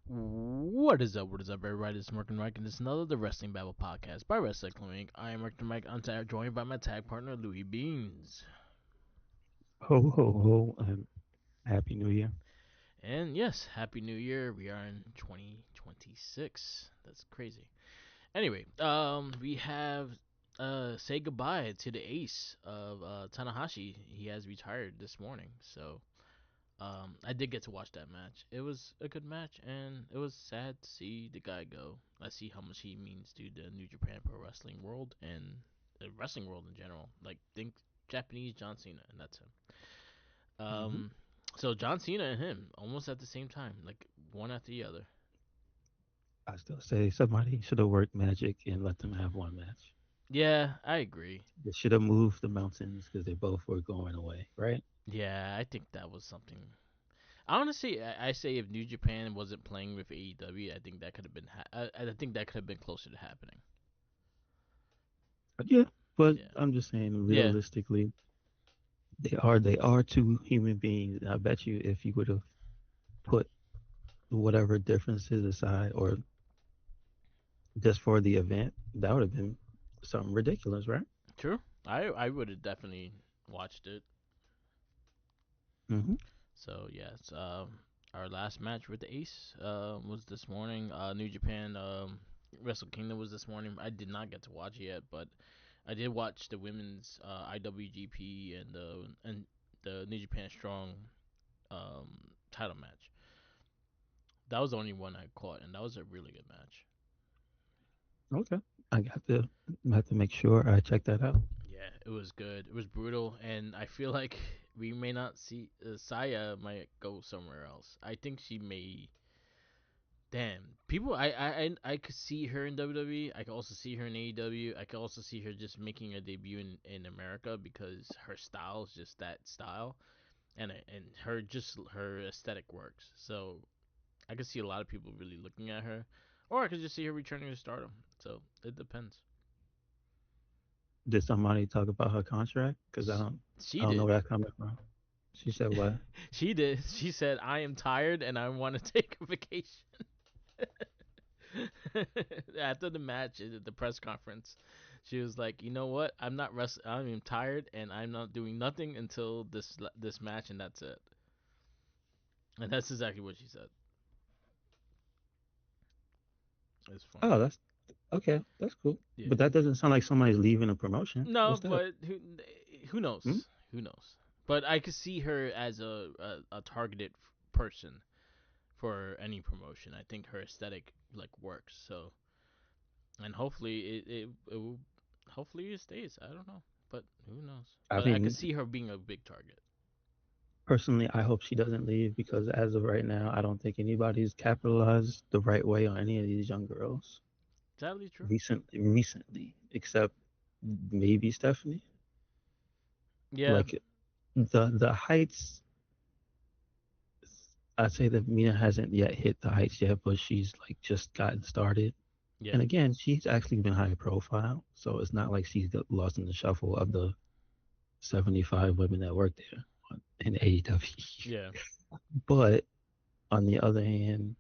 What is up? What is up, everybody? It's Merkin Mike, and it's another The Wrestling Babble podcast by Wrestling Inc. I am Merkin Mike, joined by my tag partner, Louis Beans. Ho ho ho! And Happy New Year. And yes, Happy New Year. We are in 2026. That's crazy. Anyway, we have say goodbye to the ace of Tanahashi. He has retired this morning, so I did get to watch that match. It was a good match, and it was sad to see the guy go. I see how much he means to the New Japan Pro Wrestling world and the wrestling world in general. Like, think Japanese John Cena, and that's him. hmm Um, so John Cena and him almost at the same time, like one after the other. I still say somebody should have worked Magic and let them have one match. Yeah, I agree. They should have moved the mountains because they both were going away, right? Yeah, I think that was something. Honestly, I say if New Japan wasn't playing with AEW, I think that could have been. I think that could have been closer to happening. But yeah, but Yeah. I'm just saying, Yeah. realistically, they are two human beings. I bet you, if you would have put whatever differences aside, or just for the event, that would have been something ridiculous, right? True. I would have definitely watched it. hmm So yes, our last match with the Ace was this morning. New Japan Wrestle Kingdom was this morning. I did not get to watch it yet, but I did watch the women's IWGP and the New Japan Strong title match. That was the only one I caught, and that was a really good match. Okay, I got to have to make sure I check that out. Yeah, it was good. It was brutal, and I feel like we may not see Saya might go somewhere else. I think she may. Damn, people. I could see her in WWE. I could also see her in AEW. I could also see her just making a debut in America because her style is just that style, and her just her aesthetic works. So I could see a lot of people really looking at her, or I could just see her returning to Stardom. So it depends. Did somebody talk about her contract? Because I Sh- don't, I She don't know did. where that's coming from. She said what? She did. She said, "I am tired and I want to take a vacation." After the match at the press conference, she was like, "You know what? I'm not rest. I'm tired and I'm not doing nothing until this match, and that's it." And that's exactly what she said. It's funny. Oh, that's okay. That's cool. Yeah. But that doesn't sound like somebody's leaving a promotion. No, What's that? but who Hmm? knows? Who knows? But I could see her as a targeted person for any promotion. I think her aesthetic like works. So and hopefully it will hopefully it stays. I don't know, but who knows? I But I could mean, see her being a big target. personally, I hope she doesn't leave because as of right now, I don't think anybody's capitalized the right way on any of these young girls Sadly, true. recently, except maybe Stephanie. Yeah, Like the heights, I'd say that Mina hasn't yet hit the heights yet, but she's like just gotten started. yeah, And again, she's actually been high profile, so it's not like she's got lost in the shuffle of the 75 women that work there in AEW. yeah, But on the other hand,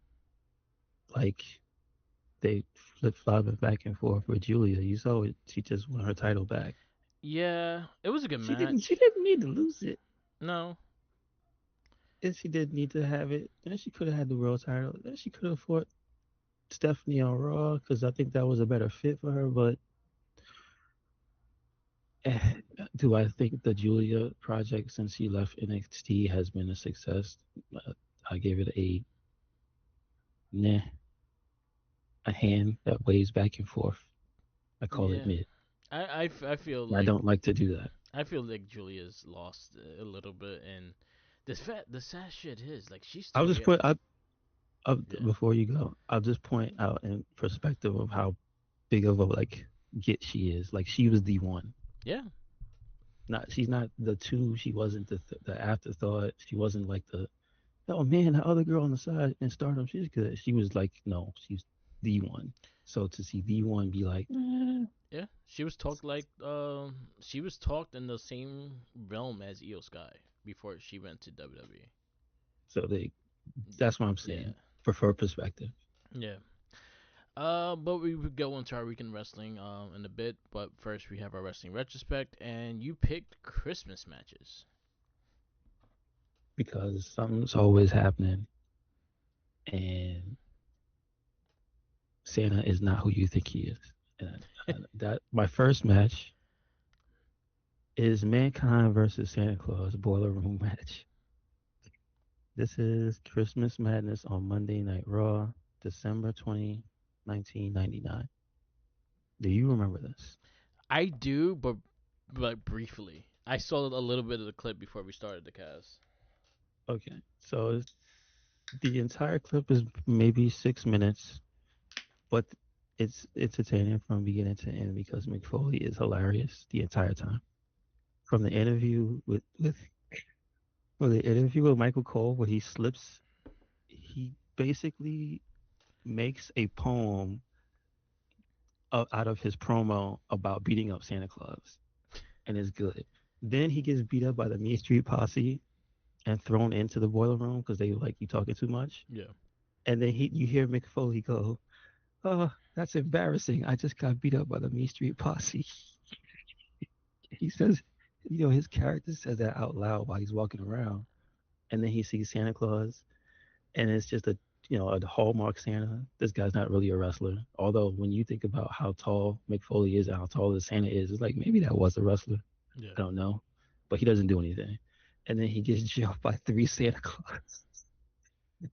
like they flip flopping back and forth with Julia. You saw it; she just won her title back. yeah. It was a good She didn't. She match. didn't need to lose it. No, If she did need to have it, then she could have had the world title. Then she could have fought Stephanie on Raw because I think that was a better fit for her. But eh, do I think the Julia project since she left NXT has been a success? I gave it nah, a hand that weighs back and forth. I call it yeah. mid. I feel I like don't like to do that. Julia's lost a little bit, and the sad shit is like she's I'll still just get put yeah, before you go. I'll just point out in perspective of how big of a like get she is. Like she was the one. yeah, Not she's not the two. She wasn't the afterthought. She wasn't like the oh man, the other girl on the side in Stardom. She's good. She was like no, she's the one. So to see the one be like, yeah. She was talked in the same realm as Io Sky before she went to WWE. so they that's what I'm Yeah, saying. prefer perspective. Yeah. But we would go into our weekend wrestling in a bit. But first, we have our wrestling retrospect, and you picked Christmas matches. Because something's always happening, and Santa is not who you think he is. And that my first match is Mankind versus Santa Claus Boiler Room match. This is Christmas Madness on Monday Night Raw, December 20, 1999. Do you remember this? I do, but briefly. I saw a little bit of the clip before we started the cast. Okay, so the entire clip is maybe 6 minutes, but it's entertaining from beginning to end because McFoley is hilarious the entire time. From the interview with from the interview with Michael Cole, where he slips, he basically makes a poem out of his promo about beating up Santa Claus, and it's good. Then he gets beat up by the Mean Street Posse and thrown into the boiler room because they like you talking too much. Yeah. And then you hear Mick Foley go, "Oh, that's embarrassing. I just got beat up by the Mean Street Posse." He says, his character says that out loud while he's walking around, and then he sees Santa Claus, and it's just a hallmark Santa. This guy's not really a wrestler. Although when you think about how tall Mick Foley is and how tall the Santa is, it's like maybe that was a wrestler. Yeah. I don't know, but he doesn't do anything. And then he gets jumped by three Santa Claus,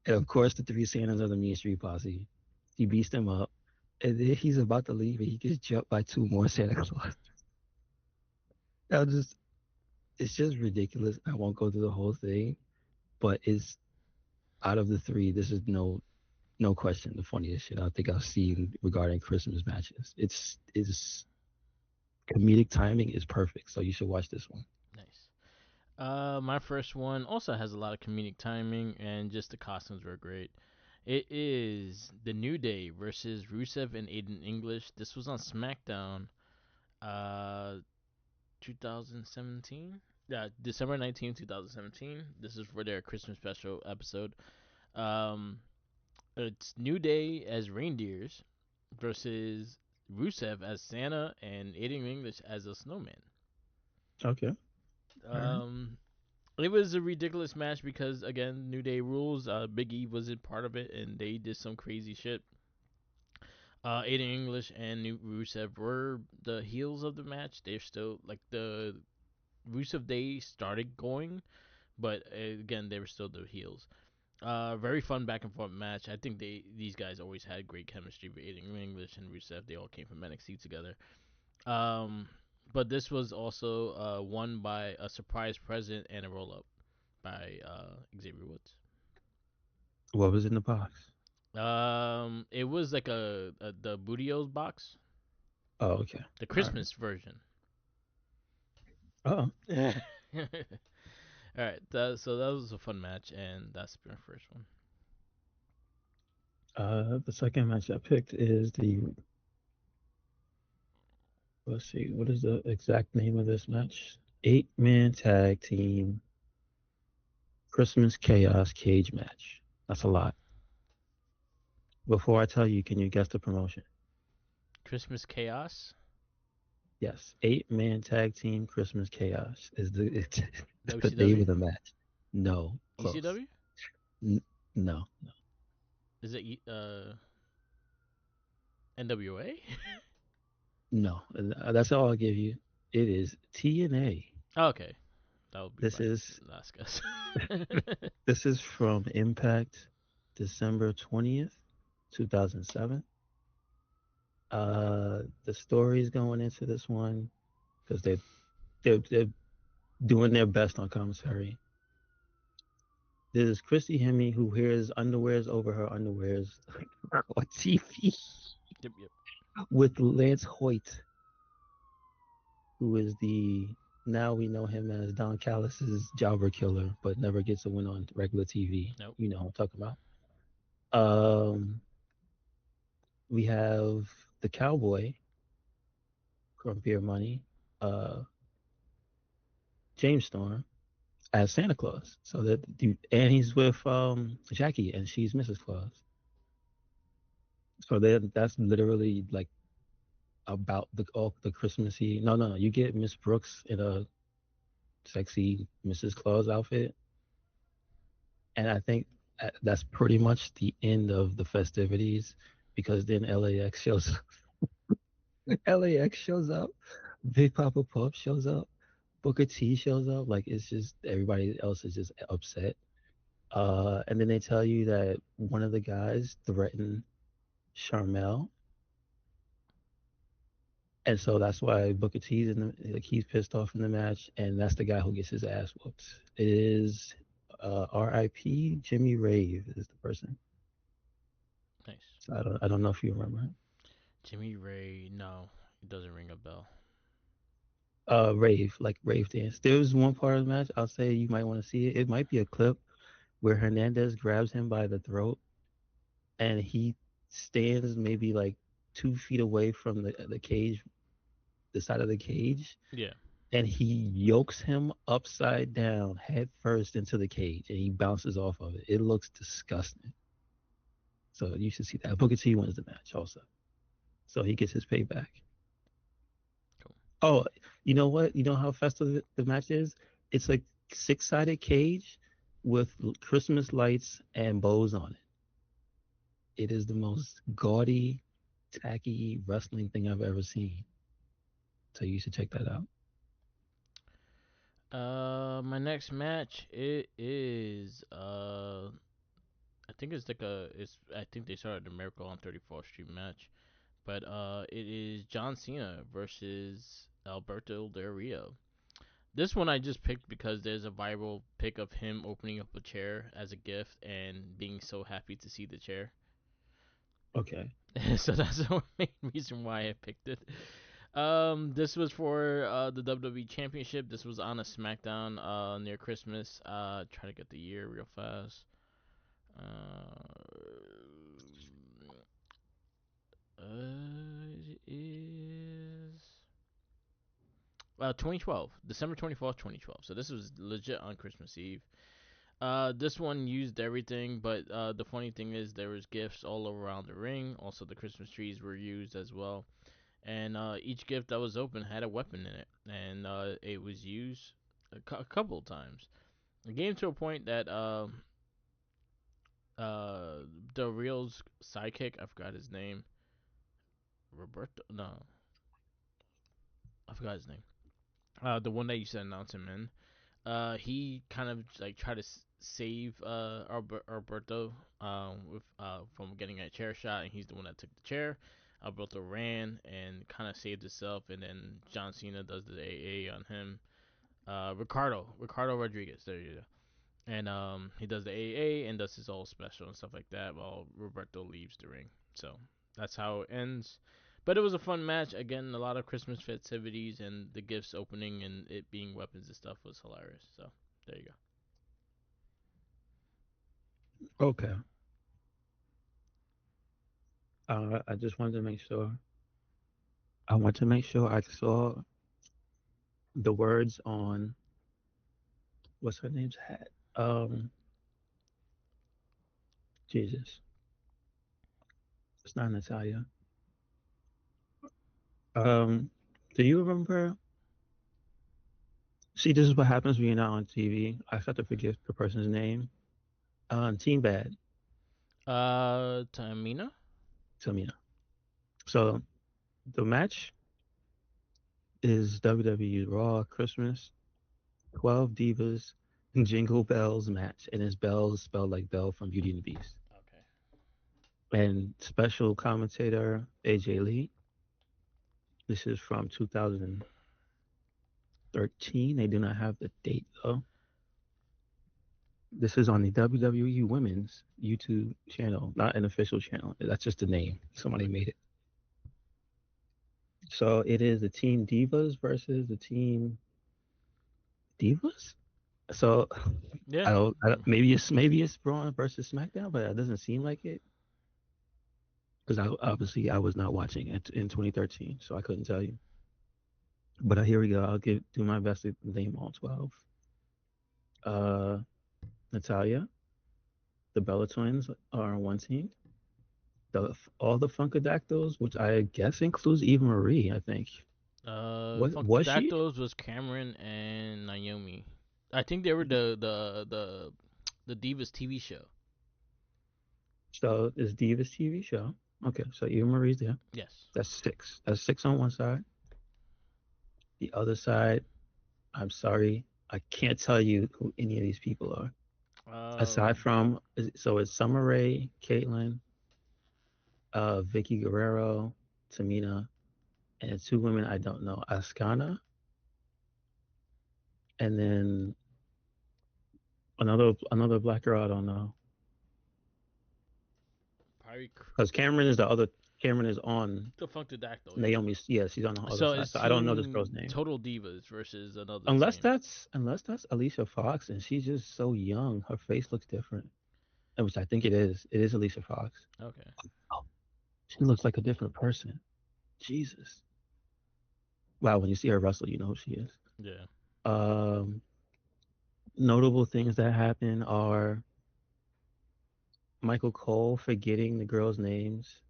and of course the three Santas are the Mean Street Posse. He beats them up, and then he's about to leave, and he gets jumped by two more Santa Claus. I just It's just ridiculous. I won't go through the whole thing, but it's out of the three, this is no question the funniest shit I think I've seen regarding Christmas matches. It's comedic timing is perfect, so you should watch this one. Nice. My first one also has a lot of comedic timing, and just the costumes were great. It is the New Day versus Rusev and Aiden English. This was on SmackDown, uh, 2017. Yeah, December 19th, 2017. This is for their Christmas special episode. Um, it's New Day as reindeers versus Rusev as Santa and Aiden English as a snowman. Okay. All right. Um, it was a ridiculous match because again, New Day rules. Big E wasn't part of it, and they did some crazy shit. Aiden English and New Rusev were the heels of the match. They're still like the Rusev Day started going, but again, they were still the heels. Very fun back and forth match. I think these guys always had great chemistry with Aiden English and Rusev. They all came from NXT together. Um, but this was also won by a surprise present and a roll up by Xavier Woods. What was in the box? It was like the Bootios box, Oh, okay. the All right. Christmas version. Oh, All right, so that was a fun match, and that's my first one. the second match I picked is the let's see, what is the exact name of this match? 8-man tag team Christmas Chaos cage match. That's a lot. Before I tell you, can you guess the promotion? Christmas Chaos, Yes, 8-man tag team Christmas Chaos is it's the name WCW, of the match. No, close. ECW. N- no, Is it NWA? no. That's all I'll give you. It is TNA. Okay, that would be This my is last guess. this is from Impact, December 20th, 2007. The stories going into this one because they're doing their best on commentary. There's Christy Hemme who wears underwears over her underwears on TV Yep, yep. with Lance Hoyt, who is the now we know him as Don Callis's jobber killer, but never gets a win on regular TV. Nope. You know what I'm talking about. Um, we have the cowboy from Beer Money, uh, James Storm, as Santa Claus. So that dude, and he's with Jackie, and she's Mrs. Claus. So that's literally like about the all the Christmassy. No, no, no. You get Miss Brooks in a sexy Mrs. Claus outfit, and I think that's pretty much the end of the festivities because then LAX shows LAX shows up, Big Papa Puff shows up, Booker T shows up. Like it's just everybody else is just upset. And then they tell you that one of the guys threatened Charmel, and so that's why Booker T's in the like he's pissed off in the match, and that's the guy who gets his ass whooped. It is R.I.P. Jimmy Rave is the person. Nice. So I don't know if you remember. Jimmy Ray. No, it doesn't ring a bell. Rave, like Rave dance. There was one part of the match I'll say you might want to see it. It might be a clip where Hernandez grabs him by the throat and he stands maybe like 2 feet away from the cage, the side of the cage, Yeah. and he yokes him upside down, head first into the cage, and he bounces off of it. It looks disgusting. So you should see that. Booker T wins the match also, so he gets his payback. Cool. Oh, you know what? You know how festive the match is? It's a six-sided cage with Christmas lights and bows on it. It is the most gaudy, tacky wrestling thing I've ever seen. So you should check that out. My next match it is I think it's like a it's I think they started the Miracle on 34th Street match, but it is John Cena versus Alberto Del Rio. This one I just picked because there's a viral pic of him opening up a chair as a gift and being so happy to see the chair. Okay. So that's the main reason why I picked it. This was for the WWE Championship. This was on a SmackDown near Christmas. Try to get the year real fast. Uh, it is 2012, December 24th, 2012. So this was legit on Christmas Eve. This one used everything, but the funny thing is there was gifts all around the ring. Also, the Christmas trees were used as well, and each gift that was open had a weapon in it, and it was used a couple of times. It came to a point that uh, the Real's sidekick, I forgot his name, Roberto. No, I forgot his name. The one that you said announce him in. He kind of like tried to save Alberto with from getting a chair shot, and he's the one that took the chair. Alberto ran and kind of saved himself, and then John Cena does the AA on him. Ricardo Rodriguez. There you go. And he does the AA and does his whole special and stuff like that while Roberto leaves the ring. So that's how it ends. But it was a fun match. Again, a lot of Christmas festivities and the gifts opening and it being weapons and stuff was hilarious. So there you go. Okay. I just wanted to make sure. I want to make sure I saw the words on what's her name's hat. Jesus, it's not Natalia. Um, do you remember? See, this is what happens when you're not on TV. I start to forget the person's name. Team Bad, Tamina? Tamina. So the match is WWE Raw Christmas 12 Divas Jingle Bells match, and it's bells spelled like Belle from Beauty and the Beast. Okay. And special commentator AJ Lee. This is from 2013. They do not have the date though. This is on the WWE Women's YouTube channel, not an official channel. That's just a name. Somebody made it. So it is the Team Divas versus the Team Divas. So Yeah. maybe it's Braun versus SmackDown, but it doesn't seem like it because I was not watching it in 2013, so I couldn't tell you. But here we go. I'll do my best to name all 12. Uh, Natalia, the Bella twins are on one team. All the Funkadactyls, which I guess includes Eva Marie, I think. What was she? Funkadactyls was Cameron and Naomi. I think they were the Divas TV show. So it's Diva's TV show. Okay, so Eva Marie's there. Yes. That's six. That's six on one side. The other side, I'm sorry, I can't tell you who any of these people are. Aside Um, from, so it's Summer Rae, Caitlyn, Vicky Guerrero, Tamina, and two women I don't know, Ascana, and then another black girl I don't know. probably Because Cameron is the other. Cameron is on the Funkadactyl. Yeah. Naomi's. Yeah, she's on the other So side. it's So I don't know this girl's Team name. Total Divas versus another Unless team. that's Alicia Fox, and she's just so young. Her face looks different, which I think it is. It is Alicia Fox. Okay. Oh, she looks like a different person. Jesus. Wow, when you see her wrestle, you know who she is. Yeah. Um, Notable things that happen are Michael Cole forgetting the girls' names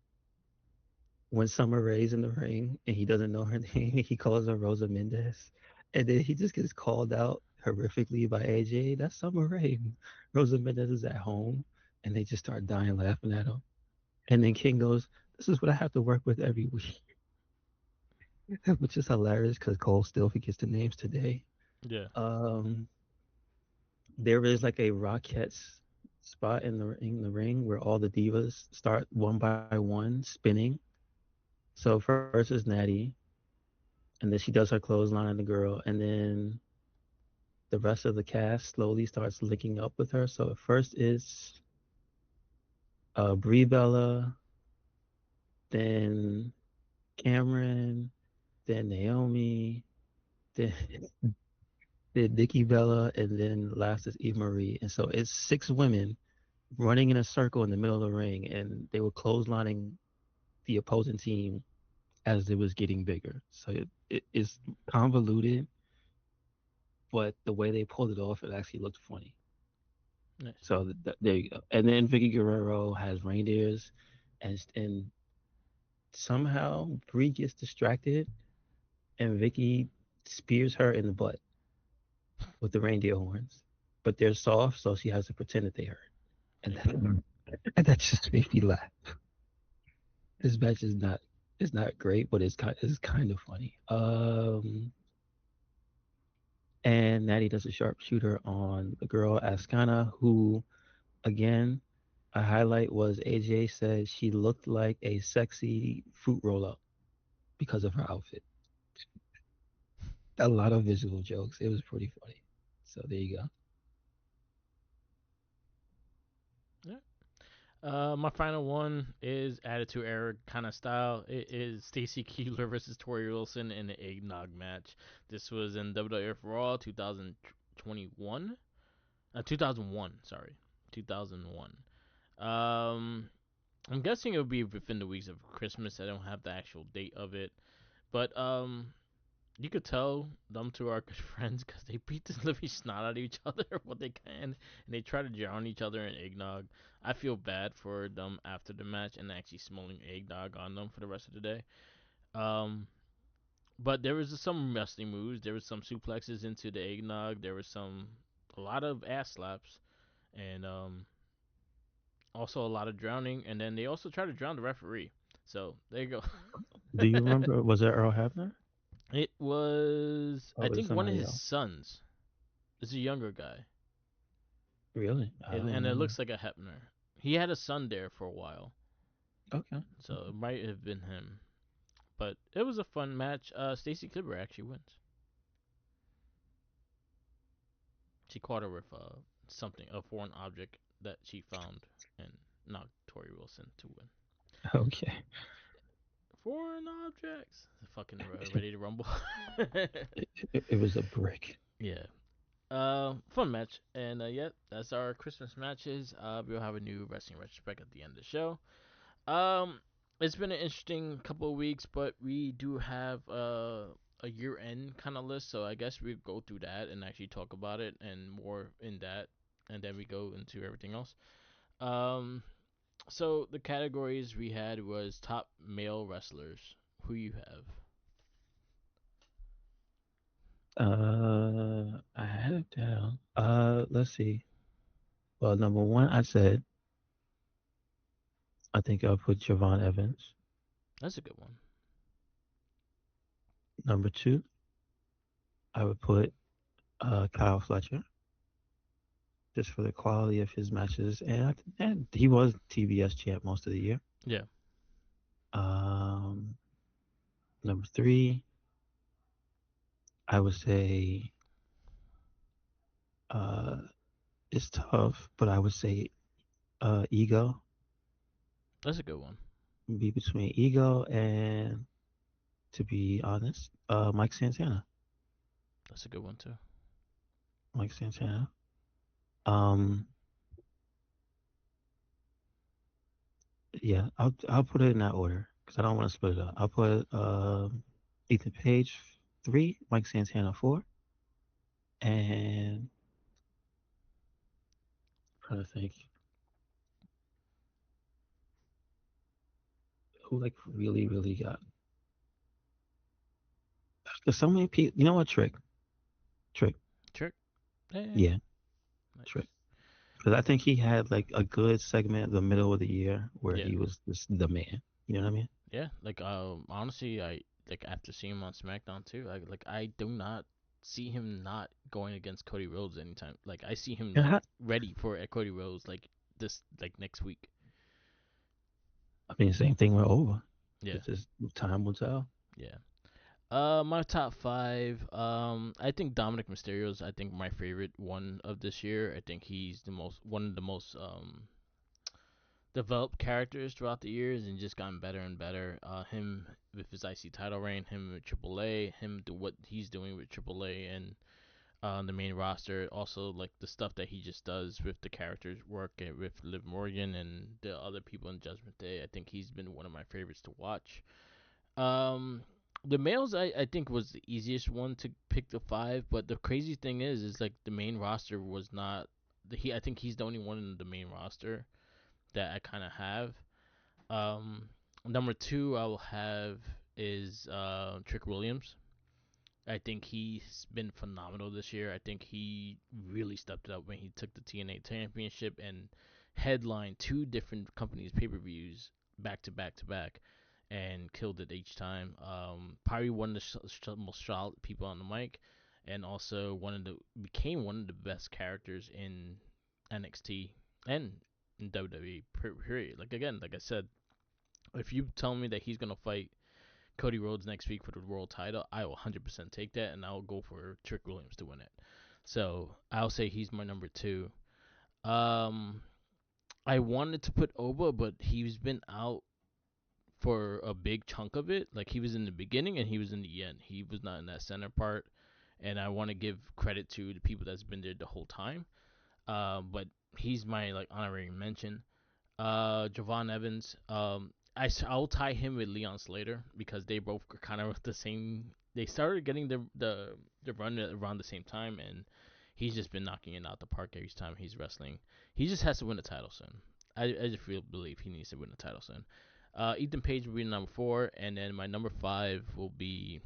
when Summer Rae's in the ring and he doesn't know her name. He calls her Rosa Mendez, and then he just gets called out horrifically by AJ. That's Summer Rae. Rosa Mendez is at home, and they just start dying laughing at him. And then King goes, "This is what I have to work with every week," which is hilarious because Cole still forgets the names today. Yeah. Um, there is like a Rockettes spot in the ring where all the divas start one by one spinning. So first is Natty, and then she does her clothesline on the girl, and then the rest of the cast slowly starts linking up with her. So at first is Brie Bella, then Cameron, then Naomi, then then Nikki Bella, and then last is Eve Marie. And so it's six women running in a circle in the middle of the ring, and they were clotheslining the opposing team as it was getting bigger. So it is convoluted, but the way they pulled it off, it actually looked funny. Nice. So there you go. And then Vicky Guerrero has reindeers, and somehow Brie gets distracted, and Vicky spears her in the butt with the reindeer horns. But they're soft, so she has to pretend that they hurt. And Yeah. and that just made me laugh. This match is not great, but it's kind of funny. And Natty does a sharpshooter on the girl Ascana, who again a highlight was AJ said she looked like a sexy fruit roll up because of her outfit. A lot of visual jokes. It was pretty funny. So there you go. Yeah. My final one is Attitude Era kind of style. It is Stacy Keebler versus Tori Wilson in the eggnog match. This was in WWF Raw 2021. 2001. Sorry, 2001. Um, I'm guessing it'll be within the weeks of Christmas. I don't have the actual date of it, but you could tell them two are good friends because they beat the living snot out of each other what they can, and they try to drown each other in eggnog. I feel bad for them after the match and actually smelling eggnog on them for the rest of the day. Um, but there was some wrestling moves. There was some suplexes into the eggnog. There was a lot of ass slaps, and also a lot of drowning. And then they also tried to drown the referee. So there you go. Do you remember? Was it Earl Hebner It was, or I was it think, one of somebody his else? sons. It's a younger guy, Really? I don't and it remember. looks like a Hepner. He had a son there for a while, Okay. so it might have been him. But it was a fun match. Stacy Clipper actually wins. She caught her with something, a foreign object that she found, and knocked Tori Wilson to win. Okay. Foreign objects. Fucking ready to rumble. It was a brick. Yeah. Fun match, and yeah, that's our Christmas matches. We'll have a new wrestling retrospect at the end of the show. Um, it's been an interesting couple of weeks, but we do have a year end kind of list, so I guess we go through that and actually talk about it and more in that, and then we go into everything else. Um, so the categories we had was top male wrestlers. Who you have? I had it down. Let's see. Well, number one, I said I think I'll put Javon Evans. That's a good one. Number two, I would put Kyle Fletcher just for the quality of his matches, and he was TBS champ most of the year. Yeah, Um, Number three, I would say uh, it's tough, but I would say Ego. that's a good one. Be between Ego and, to be honest, Mike Santana. That's a good one too. Mike Santana. Um, yeah, I'll put it in that order because I don't want to split it up. I'll put Ethan Page three, Mike Santana four, and I'm trying to think who like really got. There's so many people. You know what? Trick. Trick. Yeah, Yeah, Trick. nice. Because I think he had like a good segment in the middle of the year where Yeah, he was just the man. You know what I mean? yeah. Like honestly, I like after seeing him on SmackDown too. I do not see him not going against Cody Rhodes anytime. Like I see him And like how, ready for Cody Rhodes like this like next week. I mean, same thing with over. Yeah, It's just time will tell. yeah. My top five. I think Dominic Mysterio's. I think my favorite one of this year. I think he's the most one of the most developed characters throughout the years and just gotten better and better. Him with his IC title reign, him with AAA, him do what he's doing with AAA and the main roster. Also, like the stuff that he just does with the characters work with Liv Morgan and the other people in Judgment Day. I think he's been one of my favorites to watch. Um, the males, I think was the easiest one to pick the five, but the crazy thing is like the main roster was not. I think he's the only one in the main roster that I kind of have. Um, Number two I will have is Trick Williams. I think he's been phenomenal this year. I think he really stepped it up when he took the TNA Championship and headlined two different companies' pay per views back to back to back and killed it each time. Probably one of the most solid people on the mic, and also became one of the best characters in NXT and in WWE. Period. Like again, like I said, if you tell me that he's gonna fight Cody Rhodes next week for the world title, I will 100% take that, and I will go for Trick Williams to win it. So I'll say he's my number two. Um, I wanted to put Oba, but he's been out for a big chunk of it. Like he was in the beginning and he was in the end. He was not in that center part, and I want to give credit to the people that's been there the whole time. But he's my like honorary mention. Javon Evans. I'll tie him with Leon Slater because they both are kind of the same. They started getting the run around the same time, and he's just been knocking it out the park every time he's wrestling. He just has to win the title soon. I just believe he needs to win the title soon. Ethan Page will be number four, and then my number five will be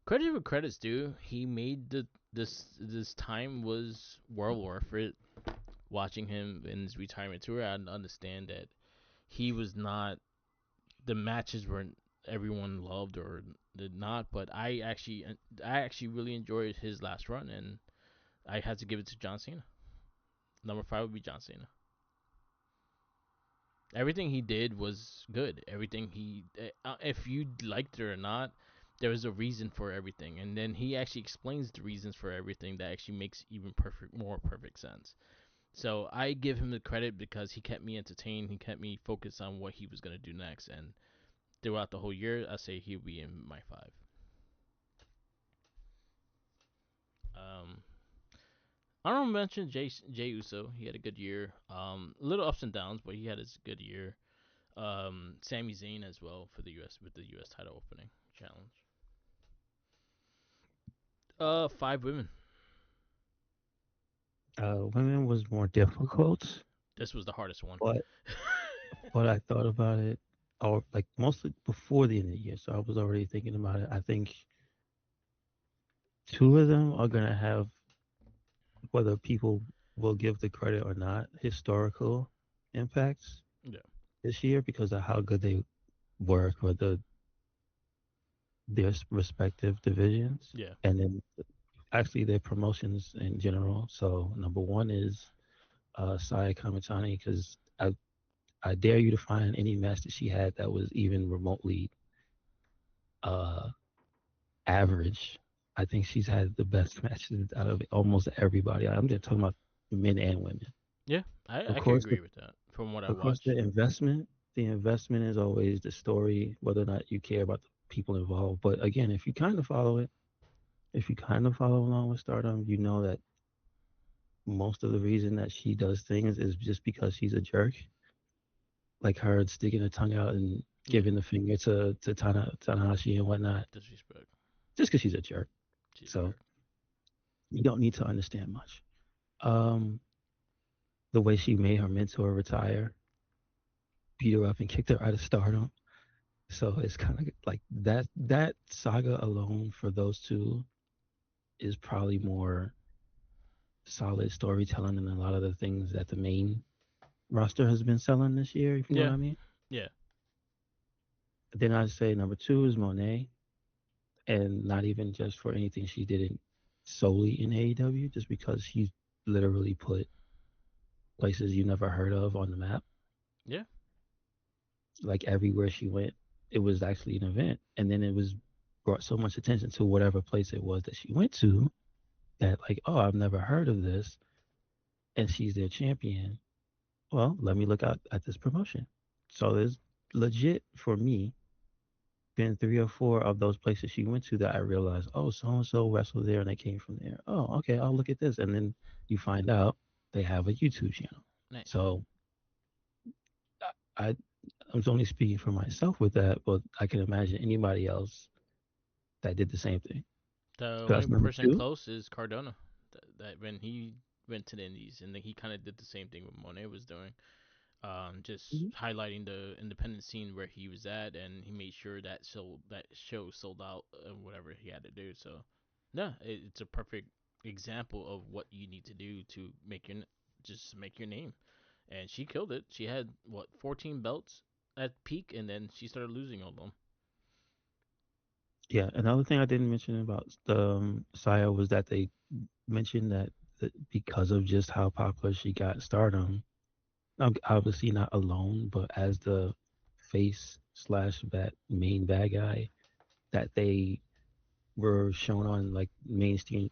credit where credit's due. He made this time was well worth it. Watching him in his retirement tour, I understand that he was not the matches weren't everyone loved or did not, but I actually really enjoyed his last run, and I had to give it to John Cena. Number five would be John Cena. Everything he did was good. Everything if you liked it or not, there was a reason for everything, and then he actually explains the reasons for everything that actually makes even more perfect sense. So I give him the credit because he kept me entertained. He kept me focused on what he was gonna do next, and throughout the whole year, I say he'll be in my five. Um, I don't mention Jay Uso. He had a good year. Little ups and downs, but he had his good year. Sami Zayn as well for the U.S. with the U.S. title opening challenge. Five women. Women was more difficult, This was the hardest one. but I thought about it, or like mostly before the end of the year. So I was already thinking about it. I think two of them are gonna have, whether people will give the credit or not, historical impacts Yeah. this year because of how good they were for their respective divisions, Yeah. and then actually their promotions in general. So number one is Saya Kamatani, because I dare you to find any match that she had that was even remotely uh, average. I think she's had the best matches out of almost everybody. I'm just talking about men and women. Yeah. Of I could course, agree with that from what I of course, watched. the investment is always the story, whether or not you care about the people involved. But again, if you kind of follow it, if you kind of follow along with Stardom, you know that most of the reason that she does things is just because she's a jerk, like her sticking her tongue out and Yeah. giving the finger to Tanahashi and whatnot, Disrespect. just because she's a jerk. She's a So jerk. you don't need to understand much. Um, the way she made her mentor retire, beat her up and kicked her out of Stardom. So it's kind of like that saga alone for those two is probably more solid storytelling than a lot of the things that the main roster has been selling this year, if you know what Yeah. I mean. Yeah. Then I'd say number two is Monet, and not even just for anything she did it solely in AEW, just because she literally put places you never heard of on the map. Yeah. Like everywhere she went, it was actually an event, and then it was brought so much attention to whatever place it was that she went to that like, oh, I've never heard of this, and she's their champion. Well, let me look out at this promotion. So there's legit for me been three or four of those places she went to that I realized, oh, so and so wrestled there and they came from there. Oh, okay, I'll look at this. And then you find out they have a YouTube channel. Nice. So I I'm only speaking for myself with that, but I can imagine anybody else that did the same thing. The So only that's number person two. close is Cardona. That when he went to the Indies, and then he kind of did the same thing what Monet was doing. Just Mhm. highlighting the independent scene where he was at, and he made sure that show sold out, whatever he had to do. So, yeah, it's a perfect example of what you need to do to just make your name. And she killed it. She had what 14 belts at peak, and then she started losing all of them. Yeah, another thing I didn't mention about Saya was that they mentioned that because of just how popular she got Stardom, obviously not alone, but as the face slash that main bad guy, that they were shown on like mainstream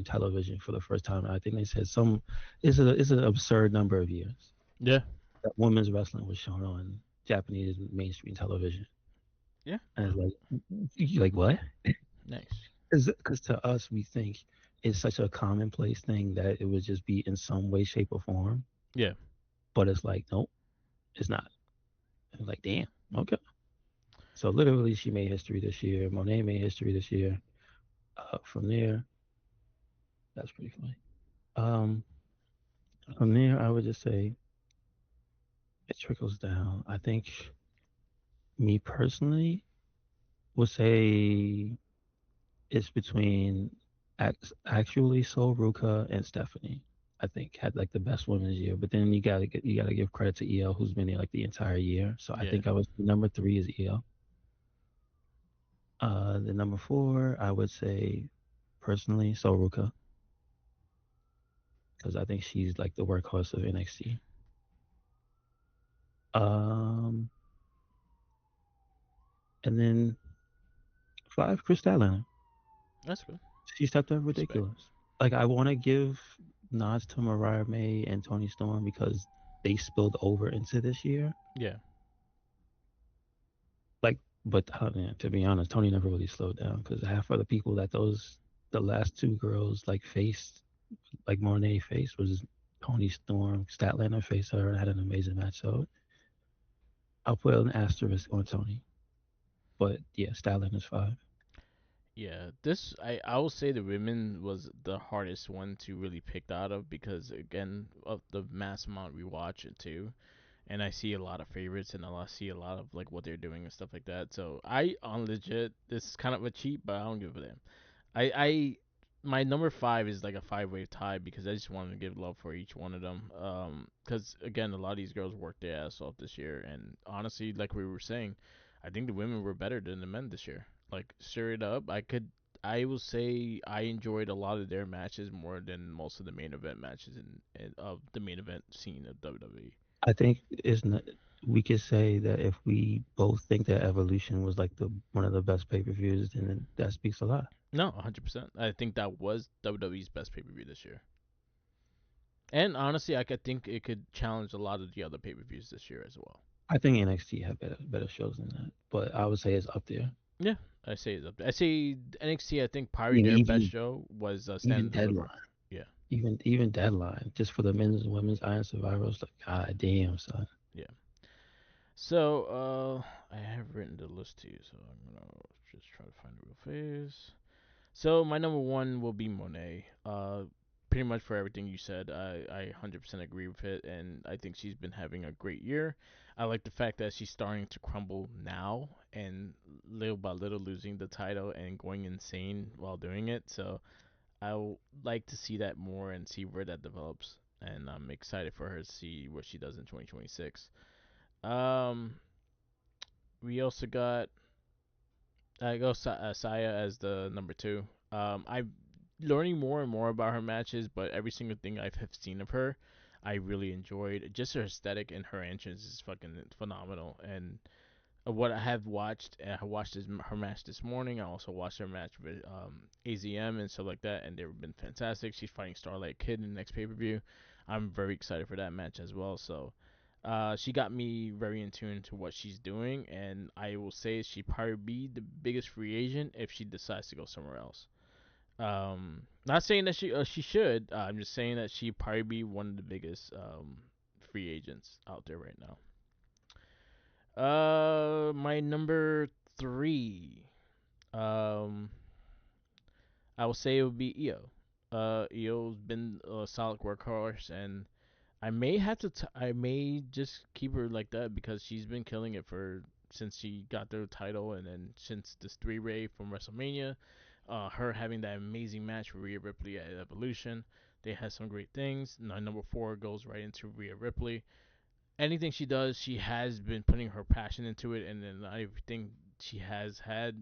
television for the first time. I think they said some it's an absurd number of years Yeah, that women's wrestling was shown on Japanese mainstream television. yeah, And it's like you like what? nice. Because to us we think it's such a commonplace thing that it would just be in some way, shape, or form. Yeah, But it's like, nope, it's not. And like, damn, okay. So literally, she made history this year. Monet made history this year. From there, that's pretty funny. Um, from there, I would just say it trickles down. I think me personally would say it's between actually Sol Ruka and Stephanie. I think had like the best women's year, but then you gotta give credit to EL who's been there like the entire year. So I yeah. think I was number three is EL. The number four I would say personally Sol Ruka because I think she's like the workhorse of NXT. Um, and then five, Chris Statlander. That's good. She stepped up Respect. ridiculous. Like I want to give nods to Mariah May and Tony Storm because they spilled over into this year. Yeah, Like, but to be honest, Tony never really slowed down because half of the people that the last two girls like faced, like Monet faced, was Tony Storm. Statlander faced her and had an amazing match. So I'll put an asterisk on Tony. But yeah, Statlander's five. Yeah, this I will say the women was the hardest one to really pick out of because again of the mass amount we watch it too, and I see a lot of favorites and see a lot of like what they're doing and stuff like that. So I on legit this is kind of a cheat, but I don't give a damn. I my number five is like a five-way tie because I just wanted to give love for each one of them. Because again, a lot of these girls worked their ass off this year, and honestly, like we were saying, I think the women were better than the men this year. Like straight up, I will say I enjoyed a lot of their matches more than most of the main event matches in of the main event scene of WWE. I think it's not. We could say that if we both think that Evolution was like the one of the best pay-per-views, then that speaks a lot. No, 100%. I think that was WWE's best pay per view this year. And honestly, I could think it could challenge a lot of the other pay per views this year as well. I think NXT had better shows than that, but I would say it's up there. Yeah, I say it's up there. I say NXT. I think I probably mean, their best show was Stand even and Deliver. Deadline, Yeah, even Deadline, just for the men's and women's Iron Survivors. Like, god damn, son. yeah. So I have written the list to you, so I'm gonna just try to find it real fast. So my number one will be Monet. Pretty much for everything you said, I 100% agree with it, and I think she's been having a great year. I like the fact that she's starting to crumble now, and little by little losing the title and going insane while doing it. So I would like to see that more and see where that develops, and I'm excited for her to see what she does in 2026. Um, we also got I go Saya as the number two. I'm learning more and more about her matches, but every single thing I've have seen of her, I really enjoyed. Just her aesthetic and her entrance is fucking phenomenal. And what I have watched, I watched her match this morning. I also watched her match with AZM and stuff like that, and they've been fantastic. She's fighting Starlight Kid in the next pay per view. I'm very excited for that match as well. So she got me very in tune to what she's doing, and I will say she probably be the biggest free agent if she decides to go somewhere else. Not saying that she should. I'm just saying that she probably be one of the biggest free agents out there right now. My number three. Um, I will say it would be Io. Io's been a solid workhorse, and I may just keep her like that because she's been killing it for since she got the title and then since this three way from WrestleMania. Her having that amazing match with Rhea Ripley at Evolution. They had some great things. My number four goes right into Rhea Ripley. Anything she does, she has been putting her passion into it, and then I think she has had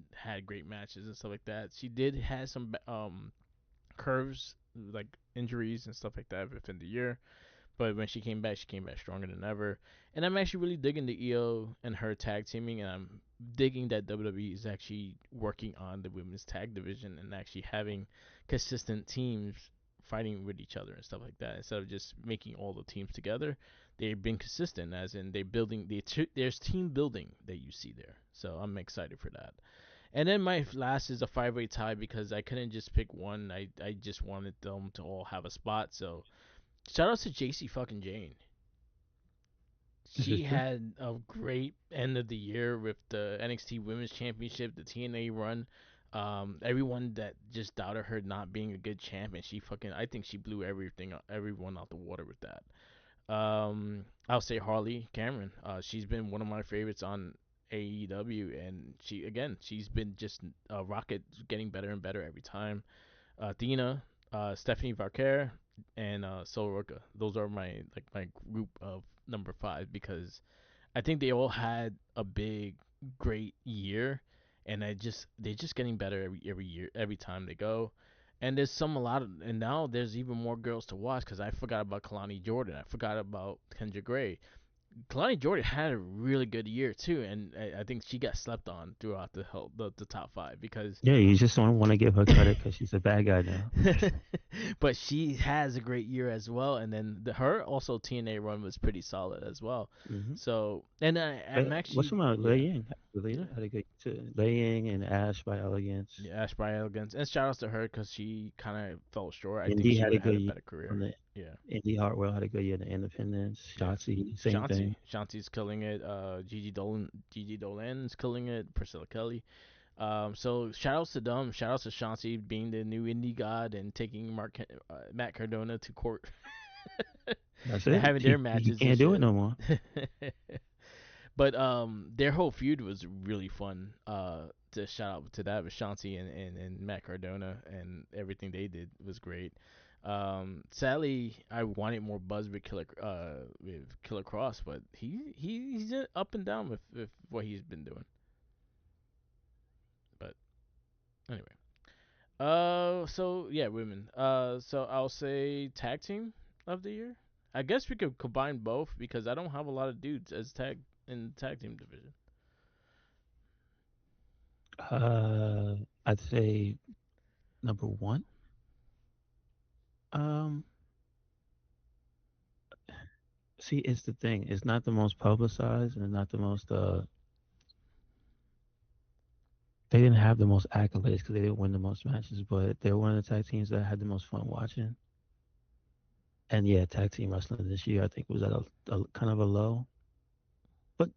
great matches and stuff like that. She did have some curves like injuries and stuff like that within the year, but when she came back stronger than ever. And I'm actually really digging the EO and her tag teaming, and I'm digging that WWE is actually working on the women's tag division and actually having consistent teams fighting with each other and stuff like that. Instead of just making all the teams together, they've been consistent, as in they're building. There's team building that you see there. So I'm excited for that. And then my last is a five-way tie because I couldn't just pick one. I just wanted them to all have a spot. So shout out to JC fucking Jane. This is She true. had a great end of the year with the NXT Women's Championship, the TNA run. Everyone that just doubted her not being a good champ, and she fucking, I think she blew everyone out the water with that. I'll say Harley Cameron. She's been one of my favorites on AEW, and she's been just a rocket, getting better and better every time. Athena, Stephanie Varker, and Sol Roca. Those are my group of number five because I think they all had a big, great year, and they're just getting better every year, every time they go. And there's and now there's even more girls to watch because I forgot about Kalani Jordan. I forgot about Kendra Gray. Kalani Jordan had a really good year too, and I think she got slept on throughout the top five because Yeah, you just don't want to give her credit because she's a bad guy now. but she has a great year as well. And then her also TNA run was pretty solid as well. Mm-hmm. So and I'm What's actually about yeah Lei Ying? yeah Had a good too. Lei Ying and Ash by Elegance. yeah Ash by Elegance and shout outs to her because she kind of fell short. I think Indy she had would a have had good a year better on career. the Yeah. Indy Hartwell had a good year in the Independence. Yeah. Shotzi, same Shanti. thing. Shanti's killing it. Gigi Dolan's killing it. Priscilla Kelly. So shout outs to them. Shout outs to Chauncey being the new indie god and taking Matt Cardona to court That's and it. having their He matches and can't do it shit. no more. But their whole feud was really fun. To shout out to that with Chauncey and Matt Cardona, and everything they did was great. Sadly, I wanted more buzz with Killer Cross, but he's up and down with what he's been doing. But anyway, so yeah, women. So I'll say tag team of the year. I guess we could combine both because I don't have a lot of dudes as tag in the tag team division. Uh, I'd say number one. Um, See, it's the thing. It's not the most publicized and not the most. They didn't have the most accolades because they didn't win the most matches, but they're one of the tag teams that I had the most fun watching. And yeah, tag team wrestling this year I think was at a kind of a low, but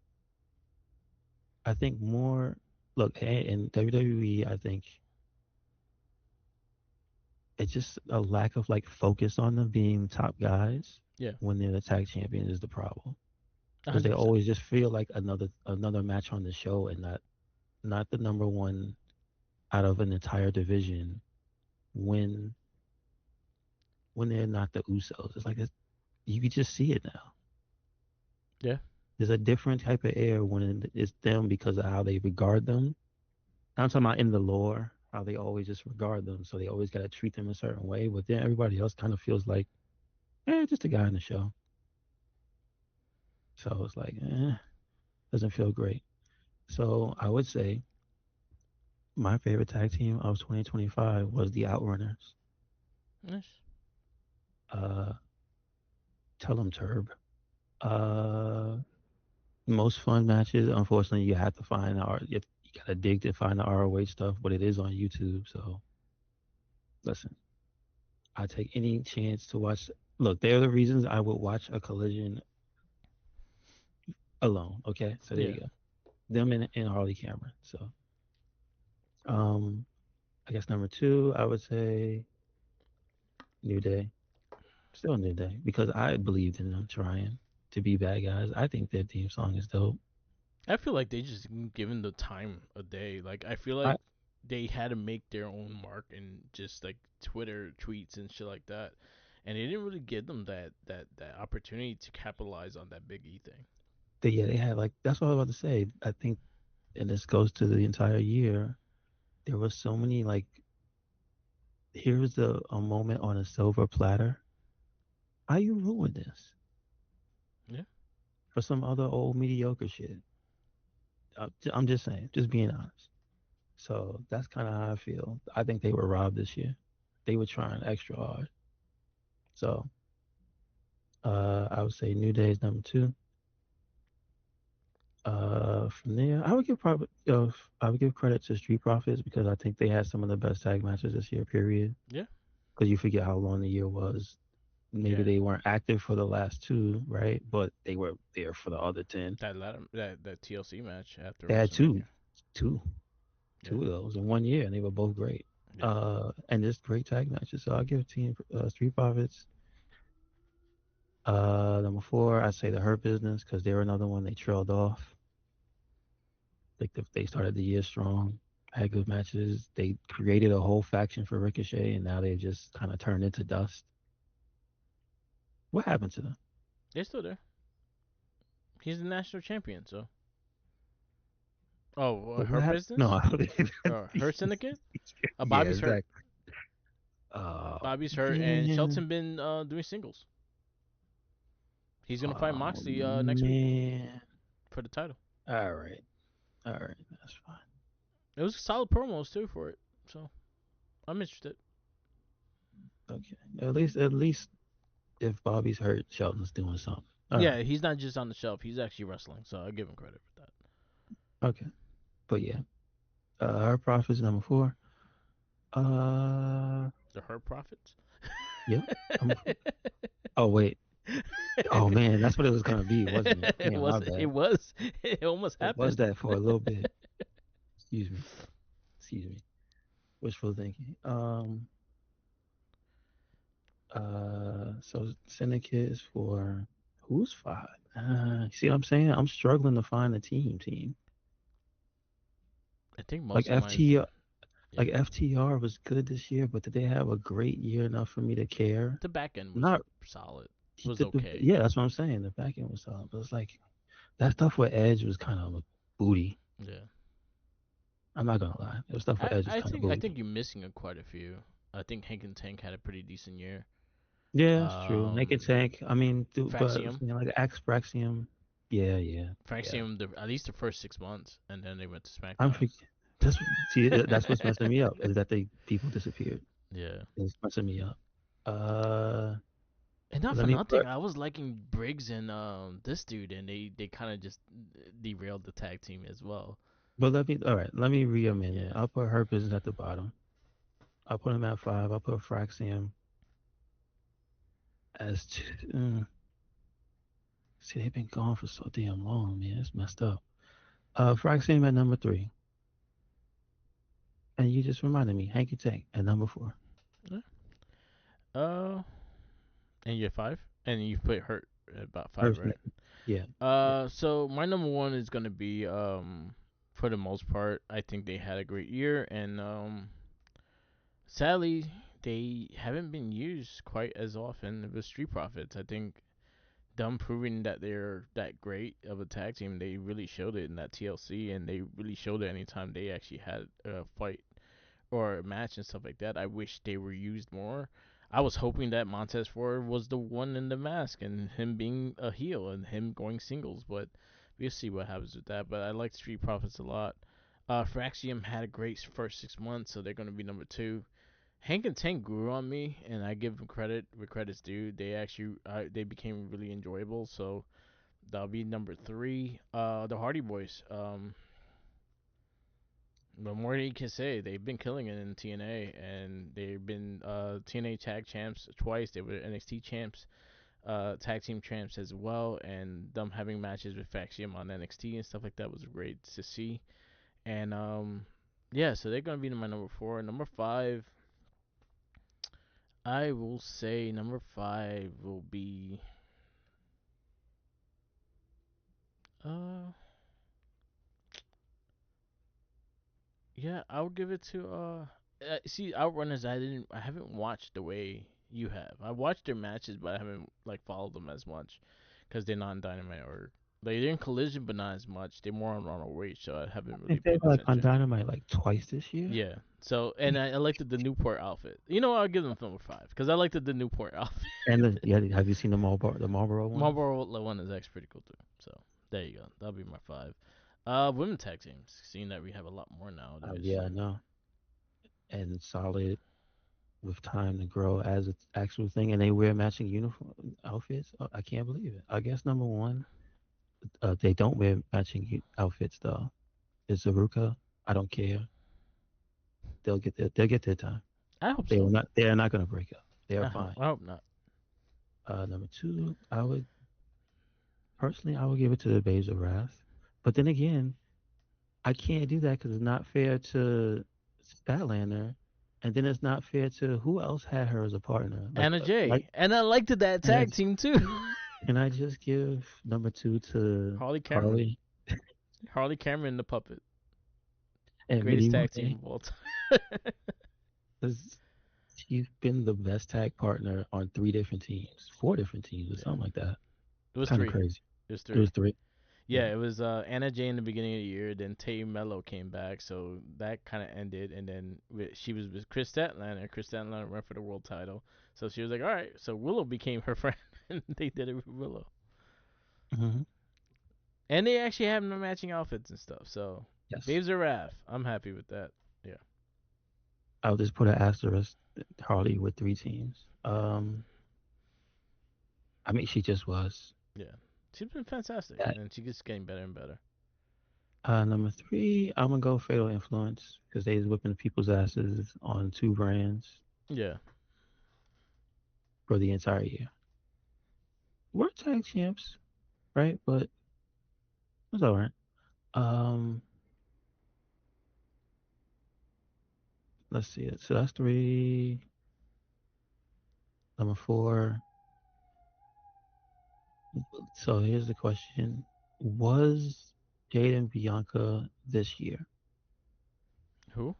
I think more. Look, in WWE, I think it's just a lack of like focus on them being top guys Yeah, when they're the tag champions is the problem one because they hundred percent. always just feel like another match on the show and not the number one out of an entire division when they're not the Usos. It's like you could just see it now. Yeah, There's a different type of air when it's them because of how they regard them. I'm talking about in the lore, how they always just regard them, so they always got to treat them a certain way. But then everybody else kind of feels like, just a guy in the show. So it's like, doesn't feel great. So I would say my favorite tag team of 2025 was the Outrunners. nice. Uh, Tell them Turb. Uh, Most fun matches. Unfortunately, you have to find you gotta dig to find the ROH stuff, but it is on YouTube. So listen, I take any chance to watch. Look, they're the reasons I would watch a collision alone. Okay, so there Yeah, you go. Them and Harley Cameron. So um, I guess number two, I would say New Day. Still New Day because I believed in them trying to be bad guys. I think their theme song is dope. I feel like they just given the time a day. Like I feel I like they had to make their own mark and just like Twitter tweets and shit like that, and they didn't really give them that opportunity to capitalize on that Big E thing. they had like that's what I was about to say. I think, and this goes to the entire year. There was so many like here's a moment on a silver platter. How you ruin this Yeah, for some other old mediocre shit? I'm just saying, just being honest. So that's kind of how I feel. I think they were robbed this year. They were trying extra hard. So I would say New Day is number two. From there, I would give credit to Street Profits because I think they had some of the best tag matches this year. Period. yeah, Because you forget how long the year was. Maybe yeah. they weren't active for the last two, right? But they were there for the other 10. That TLC match after They had WrestleMania. two, Yeah, two of those in 1 year, and they were both great. yeah. And just great tag matches. So I'll give Team Street Profits. Number four, I'd say the Hurt Business because they were another one they trailed off. Like they started the year strong, had good matches. They created a whole faction for Ricochet, and now they've just kind of turned into dust. What happened to them? They're still there. He's the national champion. So, oh, But what her happened? No, business or her syndicate? yeah, Bobby's hurt. exactly. Oh Bobby's hurt, and man, Shelton been doing singles. He's gonna fight oh Moxley next week man. for the title. All right, all right, that's fine. It was solid promos too for it, so I'm interested. Okay, at least if Bobby's hurt, Shelton's doing something. All Yeah, right, he's not just on the shelf; he's actually wrestling. So I give him credit for that. okay, but yeah, our profits number four. Uh, The Hurt Profits. yep. I'm, oh wait. Oh man, that's what it was gonna be, wasn't it? it Damn, my was. It bad. was. It almost It was happened. that for a little bit. Excuse me. excuse me, wishful thinking. So Syndicate is for who's five? See what I'm saying? I'm struggling to find a team. I think Like most of mine. FT, Yeah, like FTR was good this year, but did they have a great year enough for me to care? the back end was Not, solid. It was okay. yeah, that's what I'm saying. The back end was solid, but it's like that stuff with Edge was kind of booty. Yeah, I'm not gonna lie, the stuff with I Edge was I kind of think I booty. think you're missing a quite a few. I think Hank and Tank had a pretty decent year. Yeah, it's true. Naked Um, Tank. I mean, but Faxium, you know, like Axe Braxium. Yeah, yeah, yeah. Faxium, at least the first 6 months, and then they went to I'm SmackDown. for, that's see that's what's messing me up is that they people disappeared. Yeah. It's messing me up. Uh, And not let for me nothing, put. I was liking Briggs and this dude, and they kind of just derailed the tag team as well. But let me. All right, let me re-amend it. Yeah. I'll put her business at the bottom. I'll put him at five. I'll put Fraxium as two. See, they've been gone for so damn long, man. It's messed up. Fraxium at number three, and you just reminded me, Hanky Tank at number four. Yeah. Uh, and you're five, and you put Hurt at about five, First, right? yeah, yeah. So my number one is gonna be for the most part, I think they had a great year, and sadly, they haven't been used quite as often with Street Profits. I think them proving that they're that great of a tag team, they really showed it in that TLC, and they really showed it anytime they actually had a fight or a match and stuff like that. I wish they were used more. I was hoping that Montez Ford was the one in the mask and him being a heel and him going singles, but we'll see what happens with that. But I like Street Profits a lot. Fraxium had a great first 6 months, so they're going to be number two. Hank and Tank grew on me, and I give them credit where credit's due. They actually they became really enjoyable, so that'll be number three. The Hardy Boys. The more you can say, they've been killing it in TNA, and they've been TNA tag champs twice. They were NXT champs, tag team champs as well, and them having matches with Faxium on NXT and stuff like that was great to see. And yeah, so they're gonna be my number four. Number five, I will say number five will be uh yeah, I'll give it to see Outrunners. I haven't watched the way you have. I watched their matches, but I haven't like followed them as much because they're not in Dynamite or they're in Collision, but not as much. They're more on ROH, so I I haven't really think they paid were like on attention. Dynamite like twice this year. Yeah. So and I liked the Newport outfit. You know, I'll give them number five because I liked the Newport outfit. And yeah, have you seen the Marlboro ones? Marlboro one is actually pretty cool too. So there you go. That'll be my five. Women tag teams. Seeing that we have a lot more nowadays. Yeah, I know. And solid with time to grow as an actual thing, and they wear matching uniform outfits. I can't believe it. I guess number one, they don't wear matching outfits though. Is Aruka? I don't care. They'll get their time. I hope so. They are not gonna break up. They are fine. I hope not. Number two, I would give it to the Babes of Wrath. But then again, I can't do that because it's not fair to Statlander, and then it's not fair to who else had her as a partner. Anna Jay. And I liked that And I, tag team too. can I just give number two to Harley Cameron. Harley Harley Cameron the puppet. and Greatest Minnie tag team Monet? of all time. Because she's been the best tag partner on three different teams, four different teams, or Yeah. something like that. It was Kind of three. crazy. It was It was three. three. Yeah. Yeah, it was Anna Jay in the beginning of the year, then Tay Mello came back, so that kind of ended, and then she was with Chris Statlander. Chris Statlander went for the world title, so she was like, all right, so Willow became her friend, and they did it with Willow. Hmm. And they actually have no matching outfits and stuff, so Yes. Babes are Wrath. I'm happy with that. Yeah. I'll just put an asterisk Harley with three teams. I mean, she just was. Yeah. She's been fantastic, That. and she keeps getting better and better. Number three, I'm gonna go Fatal Influence because they was whipping people's asses on two brands Yeah. for the entire year. We're tag champs, right? But it's all right. Um, let's see it. So that's three. Number four. So here's the question: Was Jade and Bianca this year? Who?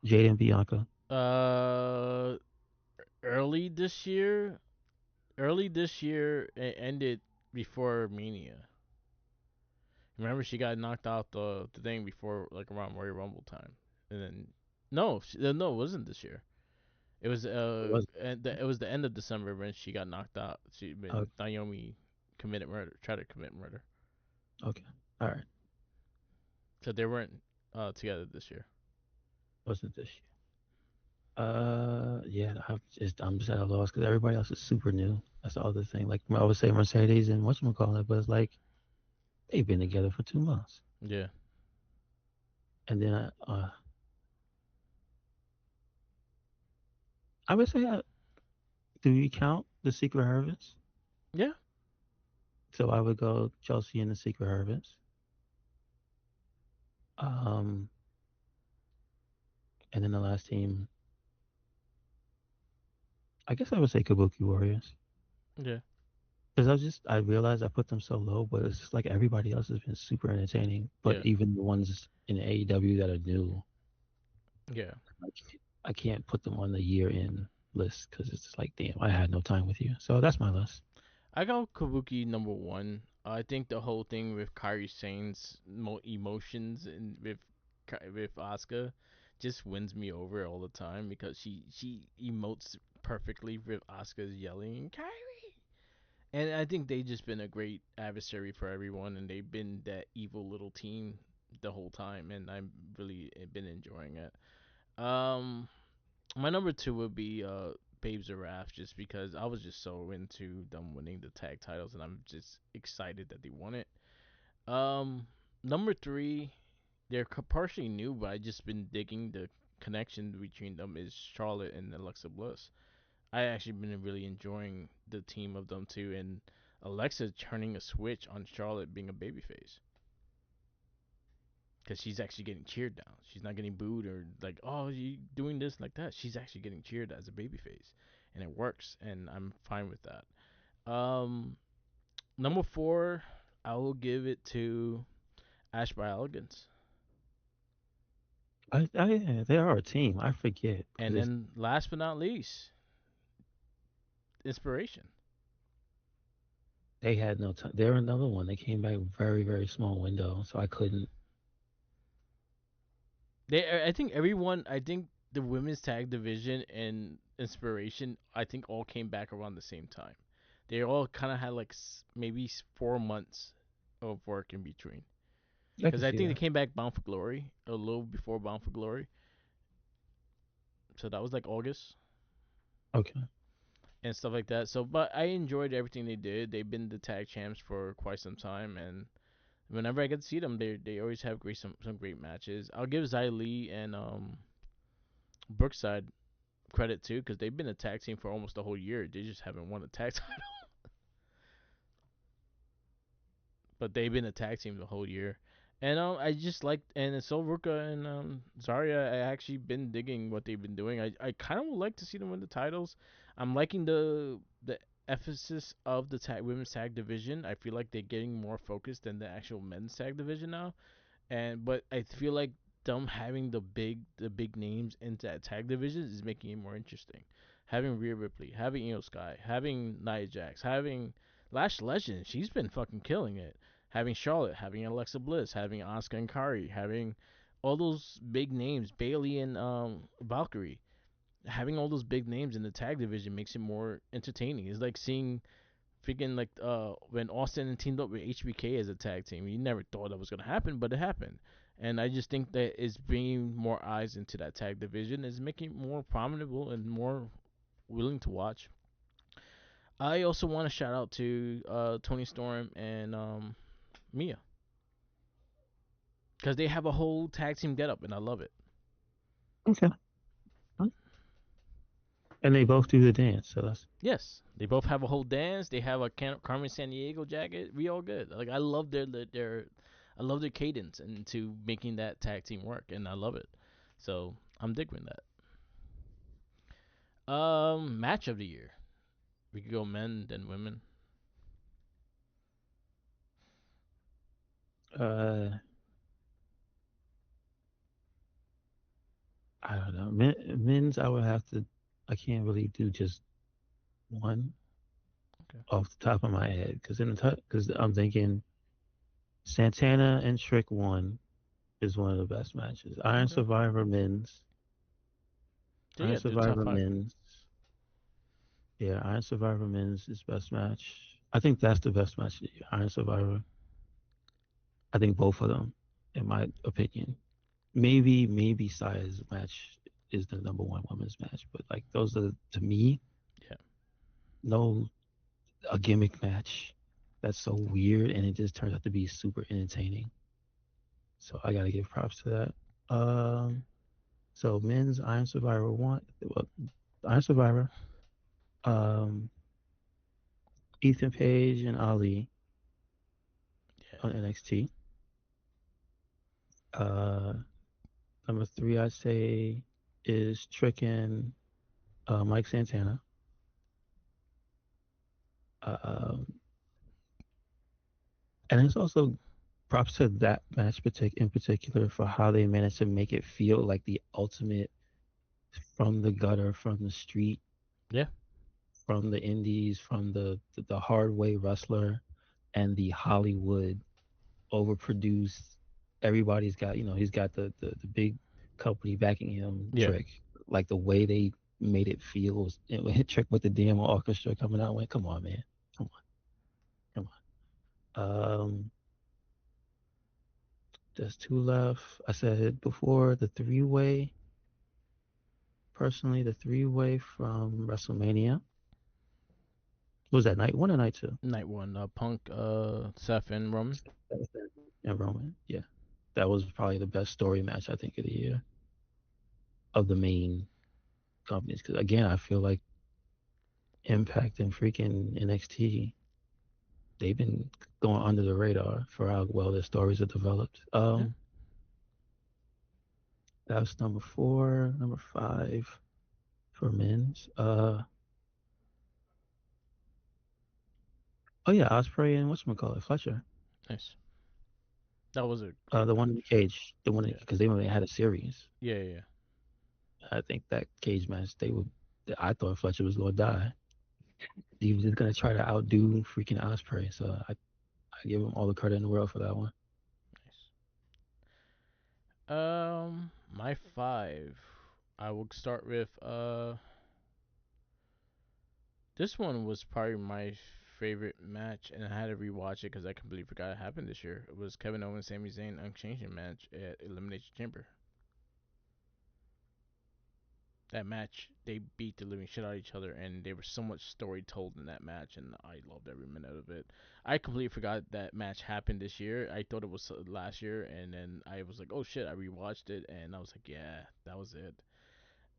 Jade and Bianca. Uh, early this year. Early this year, it ended before Mania. Remember, she got knocked out the thing before, like around Royal Rumble time, and then no, no, it wasn't this year. It was It was it was the end of December when she got knocked out. She uh, when Naomi committed murder, tried to commit murder. okay. All right. So they weren't together this year. Wasn't this year? Yeah. I'm just at a loss because everybody else is super new. That's the other thing. Like I would say Mercedes and whatchamacallit, but it's like they've been together for 2 months. Yeah, And then I would say, do you count the Secret Harvest? yeah. So I would go Chelsea and the Secret Harvest. Um, and then the last team, I guess I would say Kabuki Warriors. Yeah, Because I realized I put them so low, but it's just like everybody else has been super entertaining. But yeah, even the ones in AEW that are new, yeah. like I can't put them on the year in list because it's just like, damn, I had no time with you. So that's my list. I got Kabuki number one. I think the whole thing with Kairi Sane's emotions and with Asuka just wins me over all the time because she emotes perfectly with Asuka's yelling Kairi, and I think they just been a great adversary for everyone, and they've been that evil little team the whole time, and I've really been enjoying it. Um, my number two would be Babes of Wrath, just because I was just so into them winning the tag titles, and I'm just excited that they won it. Um, number three, they're partially new, but I just been digging the connection between them is Charlotte and Alexa Bliss. I actually been really enjoying the team of them too, and Alexa turning a switch on Charlotte being a babyface because she's actually getting cheered now. She's not getting booed or like, oh, you doing this like that. She's actually getting cheered as a babyface, and it works, and I'm fine with that. Number four, I will give it to Ash by Elegance, Yeah, they are a team. I forget and because it's then last but not least, Inspiration. they had no time. They're another one. They came back very, very small window, so I couldn't. I think I think the women's tag division and Inspiration, I think all came back around the same time. They all kind of had like maybe 4 months of work in between. I Because can I see think they that. came back Bound for Glory a little before Bound for Glory, so that was like August Okay. and stuff like that. So, but I enjoyed everything they did. They've been the tag champs for quite some time, and whenever I get to see them, they always have some great matches. I'll give Zai Lee and Brookside credit too, because they've been a tag team for almost a whole year. They just haven't won a tag title, but they've been a tag team the whole year. And I just like and so Ruka and Zarya, I actually been digging what they've been doing. I kind of would like to see them win the titles. I'm liking the emphasis of the women's tag division. I feel like they're getting more focused than the actual men's tag division now. And but I feel like them having the big names into that tag division is making it more interesting. Having Rhea Ripley, having Io Sky, having Nia Jax, having Lash Legend, she's been fucking killing it. Having Charlotte, having Alexa Bliss, having Asuka and Kari, having all those big names, Bailey and Valkyrie, having all those big names in the tag division makes it more entertaining. It's like seeing freaking like when Austin and teamed up with HBK as a tag team. You never thought that was gonna happen, but it happened. And I just think that it's bringing more eyes into that tag division, is making it more prominent and more willing to watch. I also want to shout out to Tony Storm and Mia because they have a whole tag team get up, and I love it. Okay. And they both do the dance, so that's Yes, they both have a whole dance. They have a Carmen San Diego jacket. We all good. Like I love I love their cadence into making that tag team work, and I love it. So I'm digging that. Match of the year. We could go men then women. Uh, I don't know. Men's, I would have to. I can't really do just one Okay. off the top of my head because I'm thinking Santana and Trick one is one of the best matches. Okay. So Iron yeah, the top Survivor five. Men's. Yeah, Iron Survivor Men's is best match. I think that's the best match. Of the year. Iron Survivor. I think both of them, in my opinion. Maybe Size match is the number one women's match, but like those are to me Yeah. no a gimmick match that's so weird and it just turns out to be super entertaining. So I gotta give props to that. So men's Iron Survivor one, well, Iron Survivor, um, Ethan Page and Ali Yeah. on NXT. Uh, number three I'd say is Trick and Mike Santana. Um, and it's also props to that match in particular for how they managed to make it feel like the ultimate from the gutter, from the street, Yeah. from the indies, from the hard way wrestler, and the Hollywood overproduced. Everybody's got he's got the big company backing him. Yeah. Trick like the way they made it feel was it hit Trick with the damn orchestra coming out. I went, come on, man, come on, come on. There's two left. I said it before. The three way. Personally, the three way from WrestleMania was that night one or night two? Night one. Punk, Seth, and Roman. And Roman. Yeah, that was probably the best story match I think of the year of the main companies. Because again, I feel like Impact and freaking NXT they've been going under the radar for how well their stories are developed. Yeah. That was number four. Number five for men's. Oh yeah, Osprey and whatchamacallit, Fletcher. Nice. That was a great The one in the match. cage, the one Yeah. because they only had a series. Yeah. Yeah. I think that cage match, I thought Fletcher was gonna die. He was just gonna try to outdo freaking Osprey. So I give him all the credit in the world for that one. Nice. My five. I will start with this one was probably my favorite match, and I had to rewatch it because I completely forgot it happened this year. It was Kevin Owens, Sami Zayn Unchanging match at Elimination Chamber. That match, they beat the living shit out of each other, and there was so much story told in that match, and I loved every minute of it. I completely forgot that match happened this year. I thought it was last year, and then I was like, oh shit, I rewatched it, and I was like, yeah, that was it.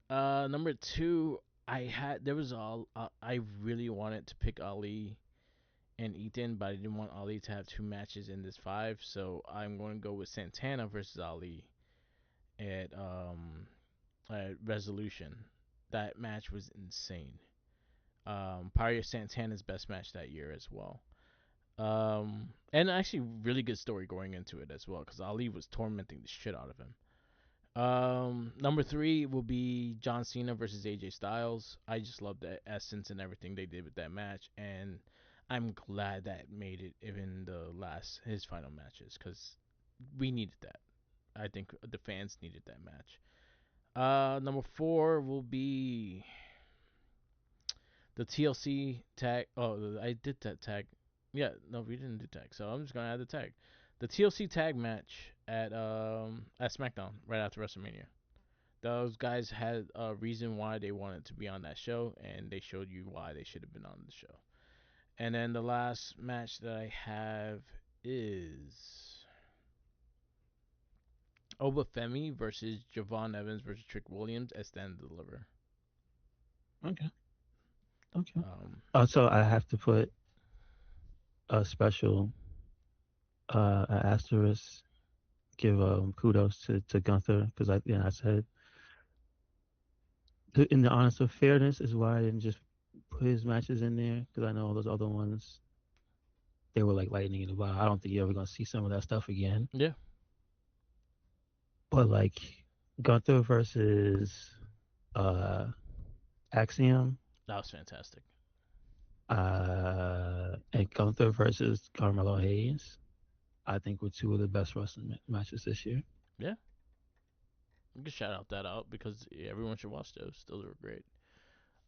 Number two, there was all I really wanted to pick Ali and Ethan, but I didn't want Ali to have two matches in this five, so I'm going to go with Santana versus Ali at Resolution. That match was insane. Probably Santana's best match that year as well. And actually, really good story going into it as well, because Ali was tormenting the shit out of him. Number three will be John Cena versus AJ Styles. I just love the essence and everything they did with that match, and I'm glad that made it even his final matches, because we needed that. I think the fans needed that match. Number four will be the TLC tag. Oh, I did that tag. Yeah, no, we didn't do tag, so I'm just gonna add the tag. The TLC tag match at SmackDown right after WrestleMania. Those guys had a reason why they wanted to be on that show, and they showed you why they should have been on the show. And then the last match that I have is Obafemi versus Javon Evans versus Trick Williams at Stand and Deliver. Okay, okay. Um, Also, I have to put a special asterisk. Give kudos to Gunther because I said in the honest of fairness is why I didn't just put his matches in there because I know all those other ones they were like lightning in the bottle. I don't think you're ever gonna see some of that stuff again. Yeah, But like Gunther versus uh Axiom, that was fantastic. and Gunther versus Carmelo Hayes, I think were two of the best wrestling matches this year. Yeah, we can shout out that out because everyone should watch those. Those were great.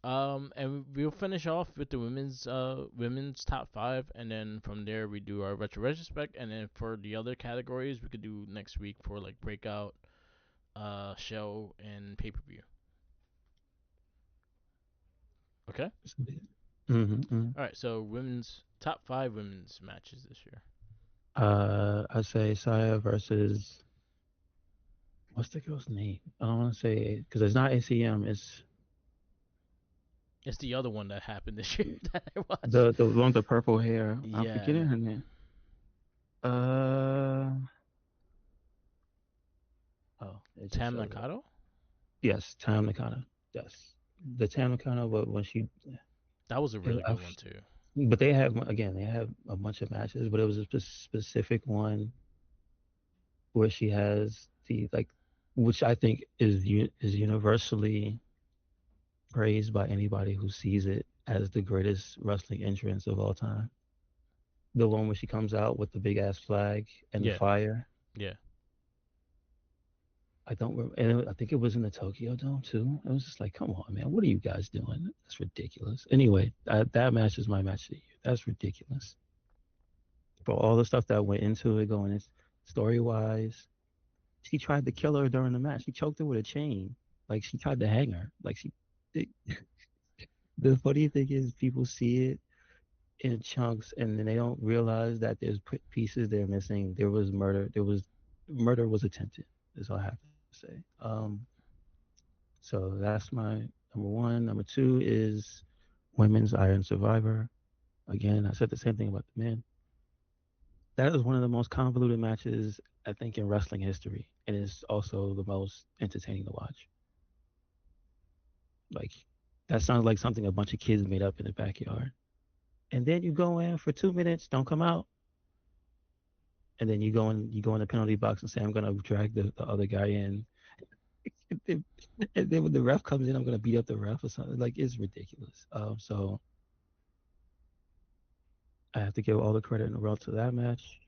And we'll finish off with the women's top five, and then from there we do our retro retrospect, and then for the other categories we could do next week for like breakout, show and pay per view. Okay. Mm-hmm. All right. So women's top five women's matches this year. I say Saya versus what's the girl's name? I don't want to say because it's not ACM. It's It's the other one that happened this year that I watched. the one with the purple hair. I'm Yeah, forgetting her name. Uh oh, it just Tam showed up. Nakano. Yes, Tam Nakano. Yes, the Tam Nakano. But when she, That was a really good one too. but they have again, they have a bunch of matches, but it was a specific one where she has the like, which I think is universally praised by anybody who sees it as the greatest wrestling entrance of all time. The one where she comes out with the big ass flag and the Yeah, fire. yeah. I don't remember, and I think it was in the Tokyo Dome too. I was just like, come on, man, what are you guys doing? That's ridiculous. Anyway, that match is my match of the year. That's ridiculous. For all the stuff that went into it, going in story wise, she tried to kill her during the match. She choked her with a chain. Like she tried to hang her. Like she. It, the funny thing is, people see it in chunks, and then they don't realize that there's pieces they're missing. There was murder. There was murder was attempted. Is all I have to say. So that's my number one. Number two is women's Iron Survivor. Again, I said the same thing about the men. That is one of the most convoluted matches I think in wrestling history, and it's also the most entertaining to watch. Like that sounds like something a bunch of kids made up in the backyard. And then you go in for 2 minutes, don't come out, and then you go in the penalty box and say I'm gonna drag the other guy in. And then when the ref comes in, I'm gonna beat up the ref or something. Like it's ridiculous. So I have to give all the credit in the world to that match.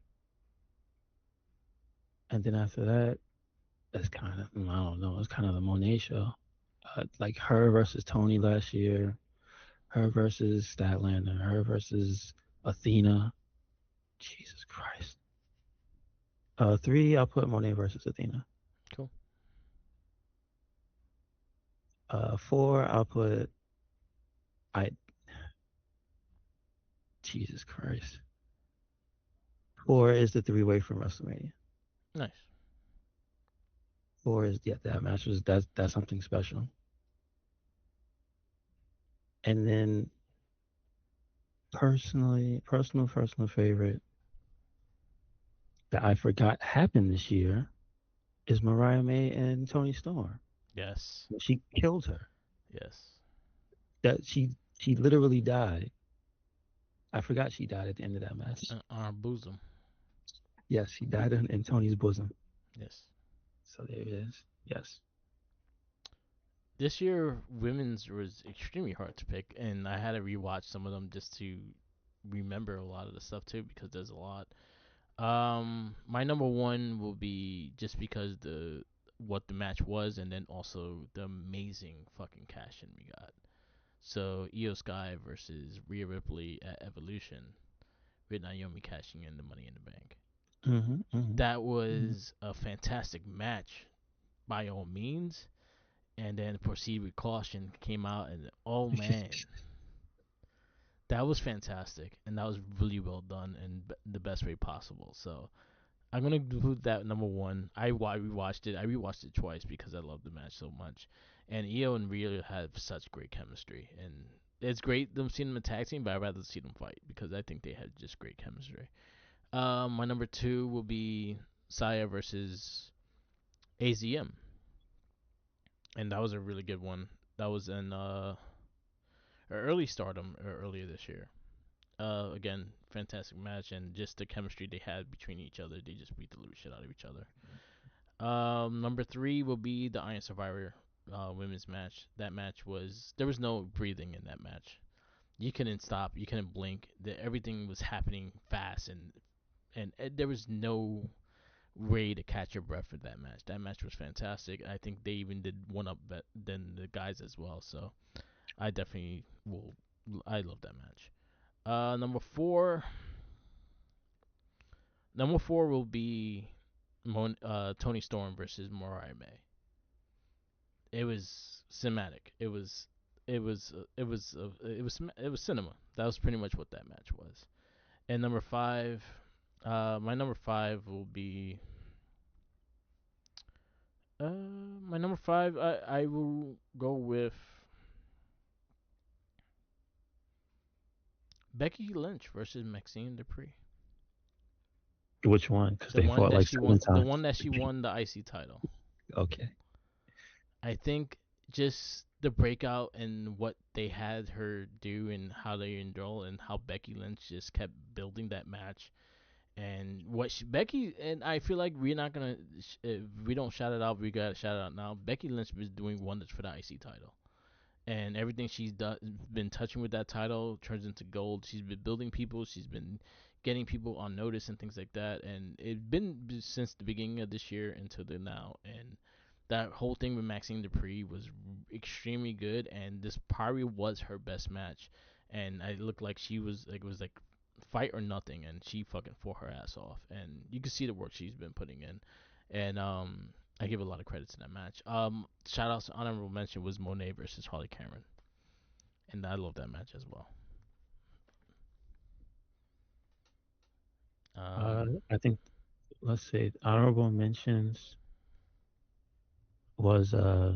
And then after that, that's kind of I don't know. It's kind of the Monet show. Like her versus Tony last year, her versus Statlander, her versus Athena. Jesus Christ. Three, I'll put Monet versus Athena. Cool. Four, I'll put I. Jesus Christ. Four is the three-way from WrestleMania. Nice. Four is yeah, that match was that's something special. And then personal favorite that I forgot happened this year is Mariah May and Tony Storm. Yes. She killed her. Yes. That she literally died. I forgot she died at the end of that match. And our bosom. Yes, she died in Tony's bosom. Yes. So there it is. Yes. This year, women's was extremely hard to pick, and I had to rewatch some of them just to remember a lot of the stuff too, because there's a lot. My number one will be just because the what the match was, and then also the amazing fucking cash in we got. So Io Sky versus Rhea Ripley at Evolution with Naomi cashing in the Money in the Bank. Mm-hmm. That was a fantastic match by all means. And then Proceed with Caution came out, and oh man, that was fantastic, and that was really well done in the best way possible. So I'm gonna put that number one. I rewatched it. I rewatched it twice because I love the match so much. And Io and Rhea have such great chemistry, and it's great them seeing them in tag team, but I'd rather see them fight because I think they have just great chemistry. My number two will be Saya versus AZM, and that was a really good one. That was in early Stardom earlier this year. Again, fantastic match, and just the chemistry they had between each other. They just beat the living shit out of each other. Number three will be the Iron Survivor women's match. That match was there was no breathing in that match. You couldn't stop. You couldn't blink. Everything was happening fast, and there was no way to catch your breath for that match. That match was fantastic. I think they even did one up than the guys as well. So I definitely will. I love that match. Number four. Number four will be Tony Storm versus Mariah May. It was cinematic. It was cinema. That was pretty much what that match was. And number five, my number five will be my number five. I will go with Becky Lynch versus Maxine Dupree. Which one? Because they fought like seven The times. one that she won the IC title. Okay. I think just the breakout and what they had her do and how they enroll and how Becky Lynch just kept building that match and Becky and I feel like we're not gonna if we don't shout it out, we gotta shout it out now. Becky Lynch is doing wonders for the IC title, and everything she's been touching with that title turns into gold. She's been building people. She's been getting people on notice and things like that. And it's been since the beginning of this year until the now. And that whole thing with Maxine Dupree was extremely good. And this probably was her best match. And it looked like she was like it was like fight or nothing, and she fucking fought her ass off. And you can see the work she's been putting in. And I give a lot of credit to that match. Shout outs to honorable mention was Monet versus Harley Cameron, and I love that match as well. Um, I think, let's see, honorable mentions was oh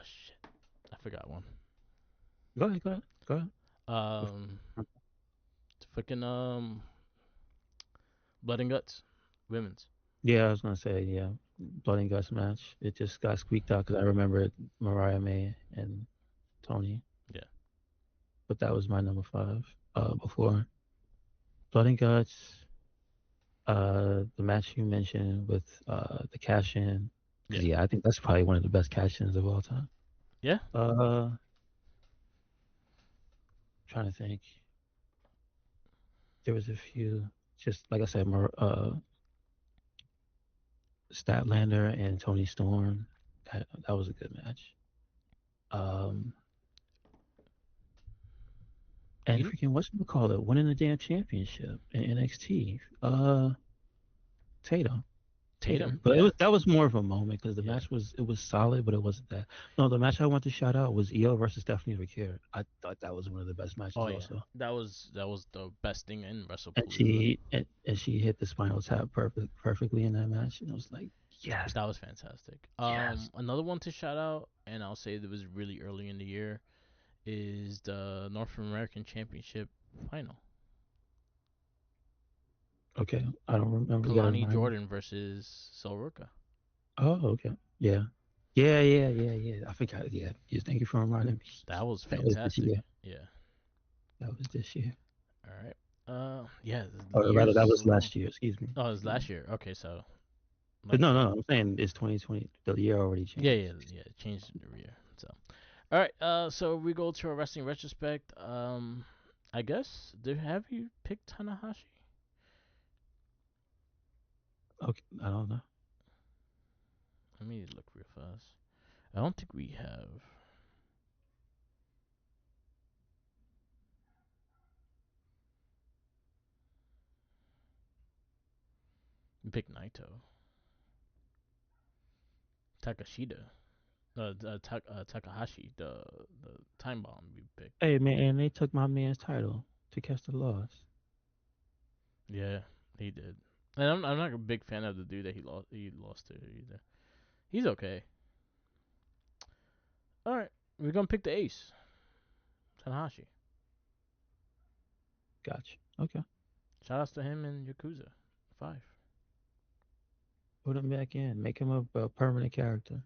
shit, I forgot one. go ahead, go ahead, go ahead. Um, Fucking Blood and Guts, women's. Yeah, I was gonna say, yeah, Blood and Guts match. It just got squeaked out because I remember Mariah May and Tony, Yeah, but that was my number five. Before Blood and Guts, the match you mentioned with the cash in, yeah, because yeah, I think that's probably one of the best cash ins of all time. yeah. Uh, Trying to think, there was a few. Just like I said, Statlander and Tony Storm. That was a good match. Um, and You, freaking what's it called it? Winning the damn championship in NXT. Tatum. Tatum. Tatum. But Yeah, that was more of a moment because the yeah. match was solid, but it wasn't that. No, the match I want to shout out was Io versus Stephanie Riquet. I thought that was one of the best Oh matches yeah, also. that was the best thing in And WrestlePalooza. she hit the Spinal Tap perfectly in that match, and it was like, yes, That was fantastic. yes. Another one to shout out, and I'll say that was really early in the year, is the North American Championship final. Okay, I don't remember. You gotta Kalani remind me. Jordan versus Sol. Oh, okay, yeah, yeah. I forgot. Yeah, just thank you for reminding me. That was That was this fantastic. year. Yeah. That was this year. All right. Yeah, the Or rather, years that is so was long. last year. Excuse me. Oh, it was Excuse me. last year. Okay, so But my no, bad. no, I'm saying it's 2020. The year already Yeah, changed. yeah, yeah. It changed the year. So, all right. So we go to a wrestling retrospect. I guess have you picked Tanahashi? Okay, I don't know. Let me look real fast. I don't think we have. We picked Naito, Takashita, Takahashi, the time bomb we picked. Hey man, and they took my man's title to catch the loss. Yeah, he did. And I'm not a big fan of the dude that he lost to either. He's okay. All right, we're gonna pick the ace, Tanahashi. Gotcha. Okay, Shout outs to him and Yakuza 5. put him back in. Make him a permanent character.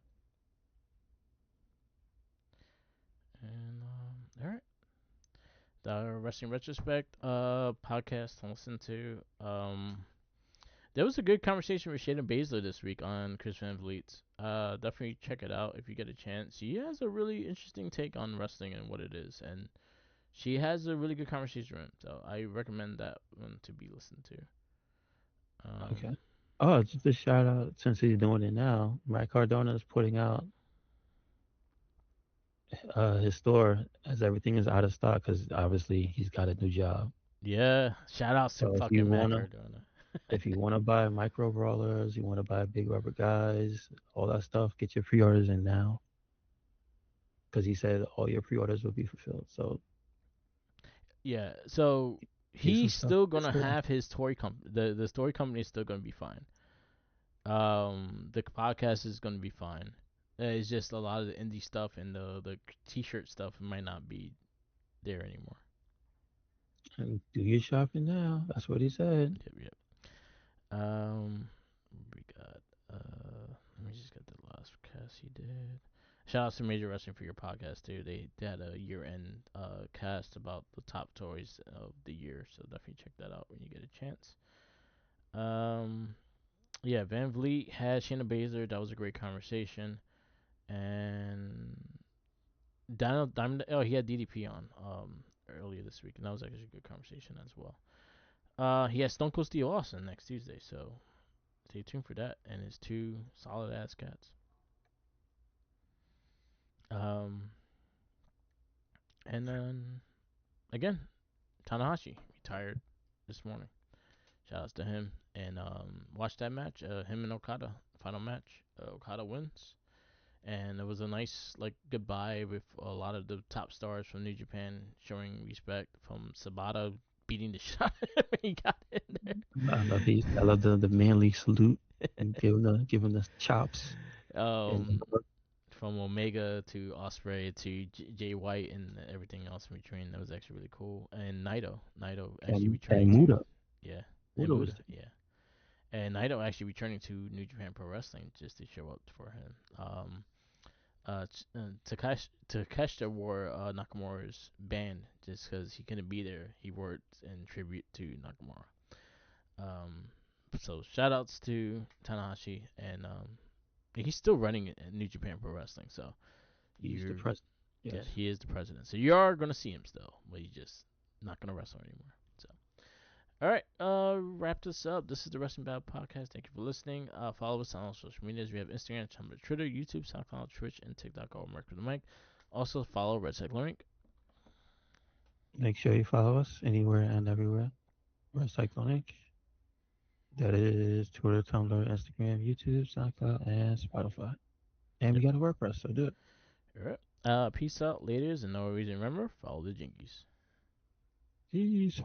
The Wrestling Retrospect podcast to listen to. There was a good conversation with Shayna Baszler this week on Chris Van Vliet. Definitely check it out if you get a chance. She has a really interesting take on wrestling and what it is, and she has a really good conversation with him. So I recommend that one to be listened to. Okay. Um, Oh, just a shout out since he's doing it now. Matt Cardona is putting out his store as everything is out of stock because obviously he's got a new job. yeah, shout outs to So if you fucking Matt wanna Cardona. if you wanna buy micro brawlers, you wanna buy big rubber guys, all that stuff, get your pre-orders in now because he said all your pre-orders will be fulfilled. So Yeah, so get some he's stuff still in the gonna store. have his toy company. The story company is still gonna be fine. The podcast is gonna be fine. It's just a lot of the indie stuff and the t-shirt stuff might not be there anymore. And do your shopping now. That's what he said. Yep, yep. We got. Let me just get the last cast he did. Shout out to Major Wrestling for your podcast too. They had a year-end cast about the top toys of the year, so definitely check that out when you get a chance. Um, yeah, Van Vliet had Shayna Baszler. That was a great conversation, and Diamond. Oh, he had DDP on earlier this week, and that was actually a good conversation as well. He has Stone Cold Steve Austin next Tuesday, so stay tuned for that. And his two solid ass cats. Um, and then again, Tanahashi retired this morning. Shout outs to him. And watch that match. Him and Okada, final match. Okada wins, and it was a nice like goodbye with a lot of the top stars from New Japan showing respect. From Sabata beating the shot when he got in I love the manly salute and give him the chops there. and From Omega to Osprey to Jay White and everything else in between. That was actually really cool. And Naito actually returning and to Muda. yeah, and Muda was Muda, yeah, and Naito actually returning to New Japan Pro Wrestling just to show up for him. Takeshita wore Nakamura's band just because he couldn't be there. He wore it in tribute to Nakamura. Um, so shout outs to Tanahashi, and he's still running New Japan Pro Wrestling. So he's the you president. yeah, Yes. he is the president. So you are gonna see him still, but he's just not gonna wrestle anymore. So all right, wrap this up. This is the Wrestling Battle Podcast. Thank you for listening. Follow us on all social medias. We have Instagram, Tumblr, Twitter, YouTube, SoundCloud, Twitch, and TikTok. All Mark with the Mic. Also follow Red Cycle Link. Make sure you follow us anywhere and everywhere. Recyclonic. That is Twitter, Tumblr, Instagram, YouTube, SoundCloud, and Spotify. And we Yep. got a WordPress, so do it. All right. Peace out, ladies, and no reason. Remember, follow the jinkies. Peace.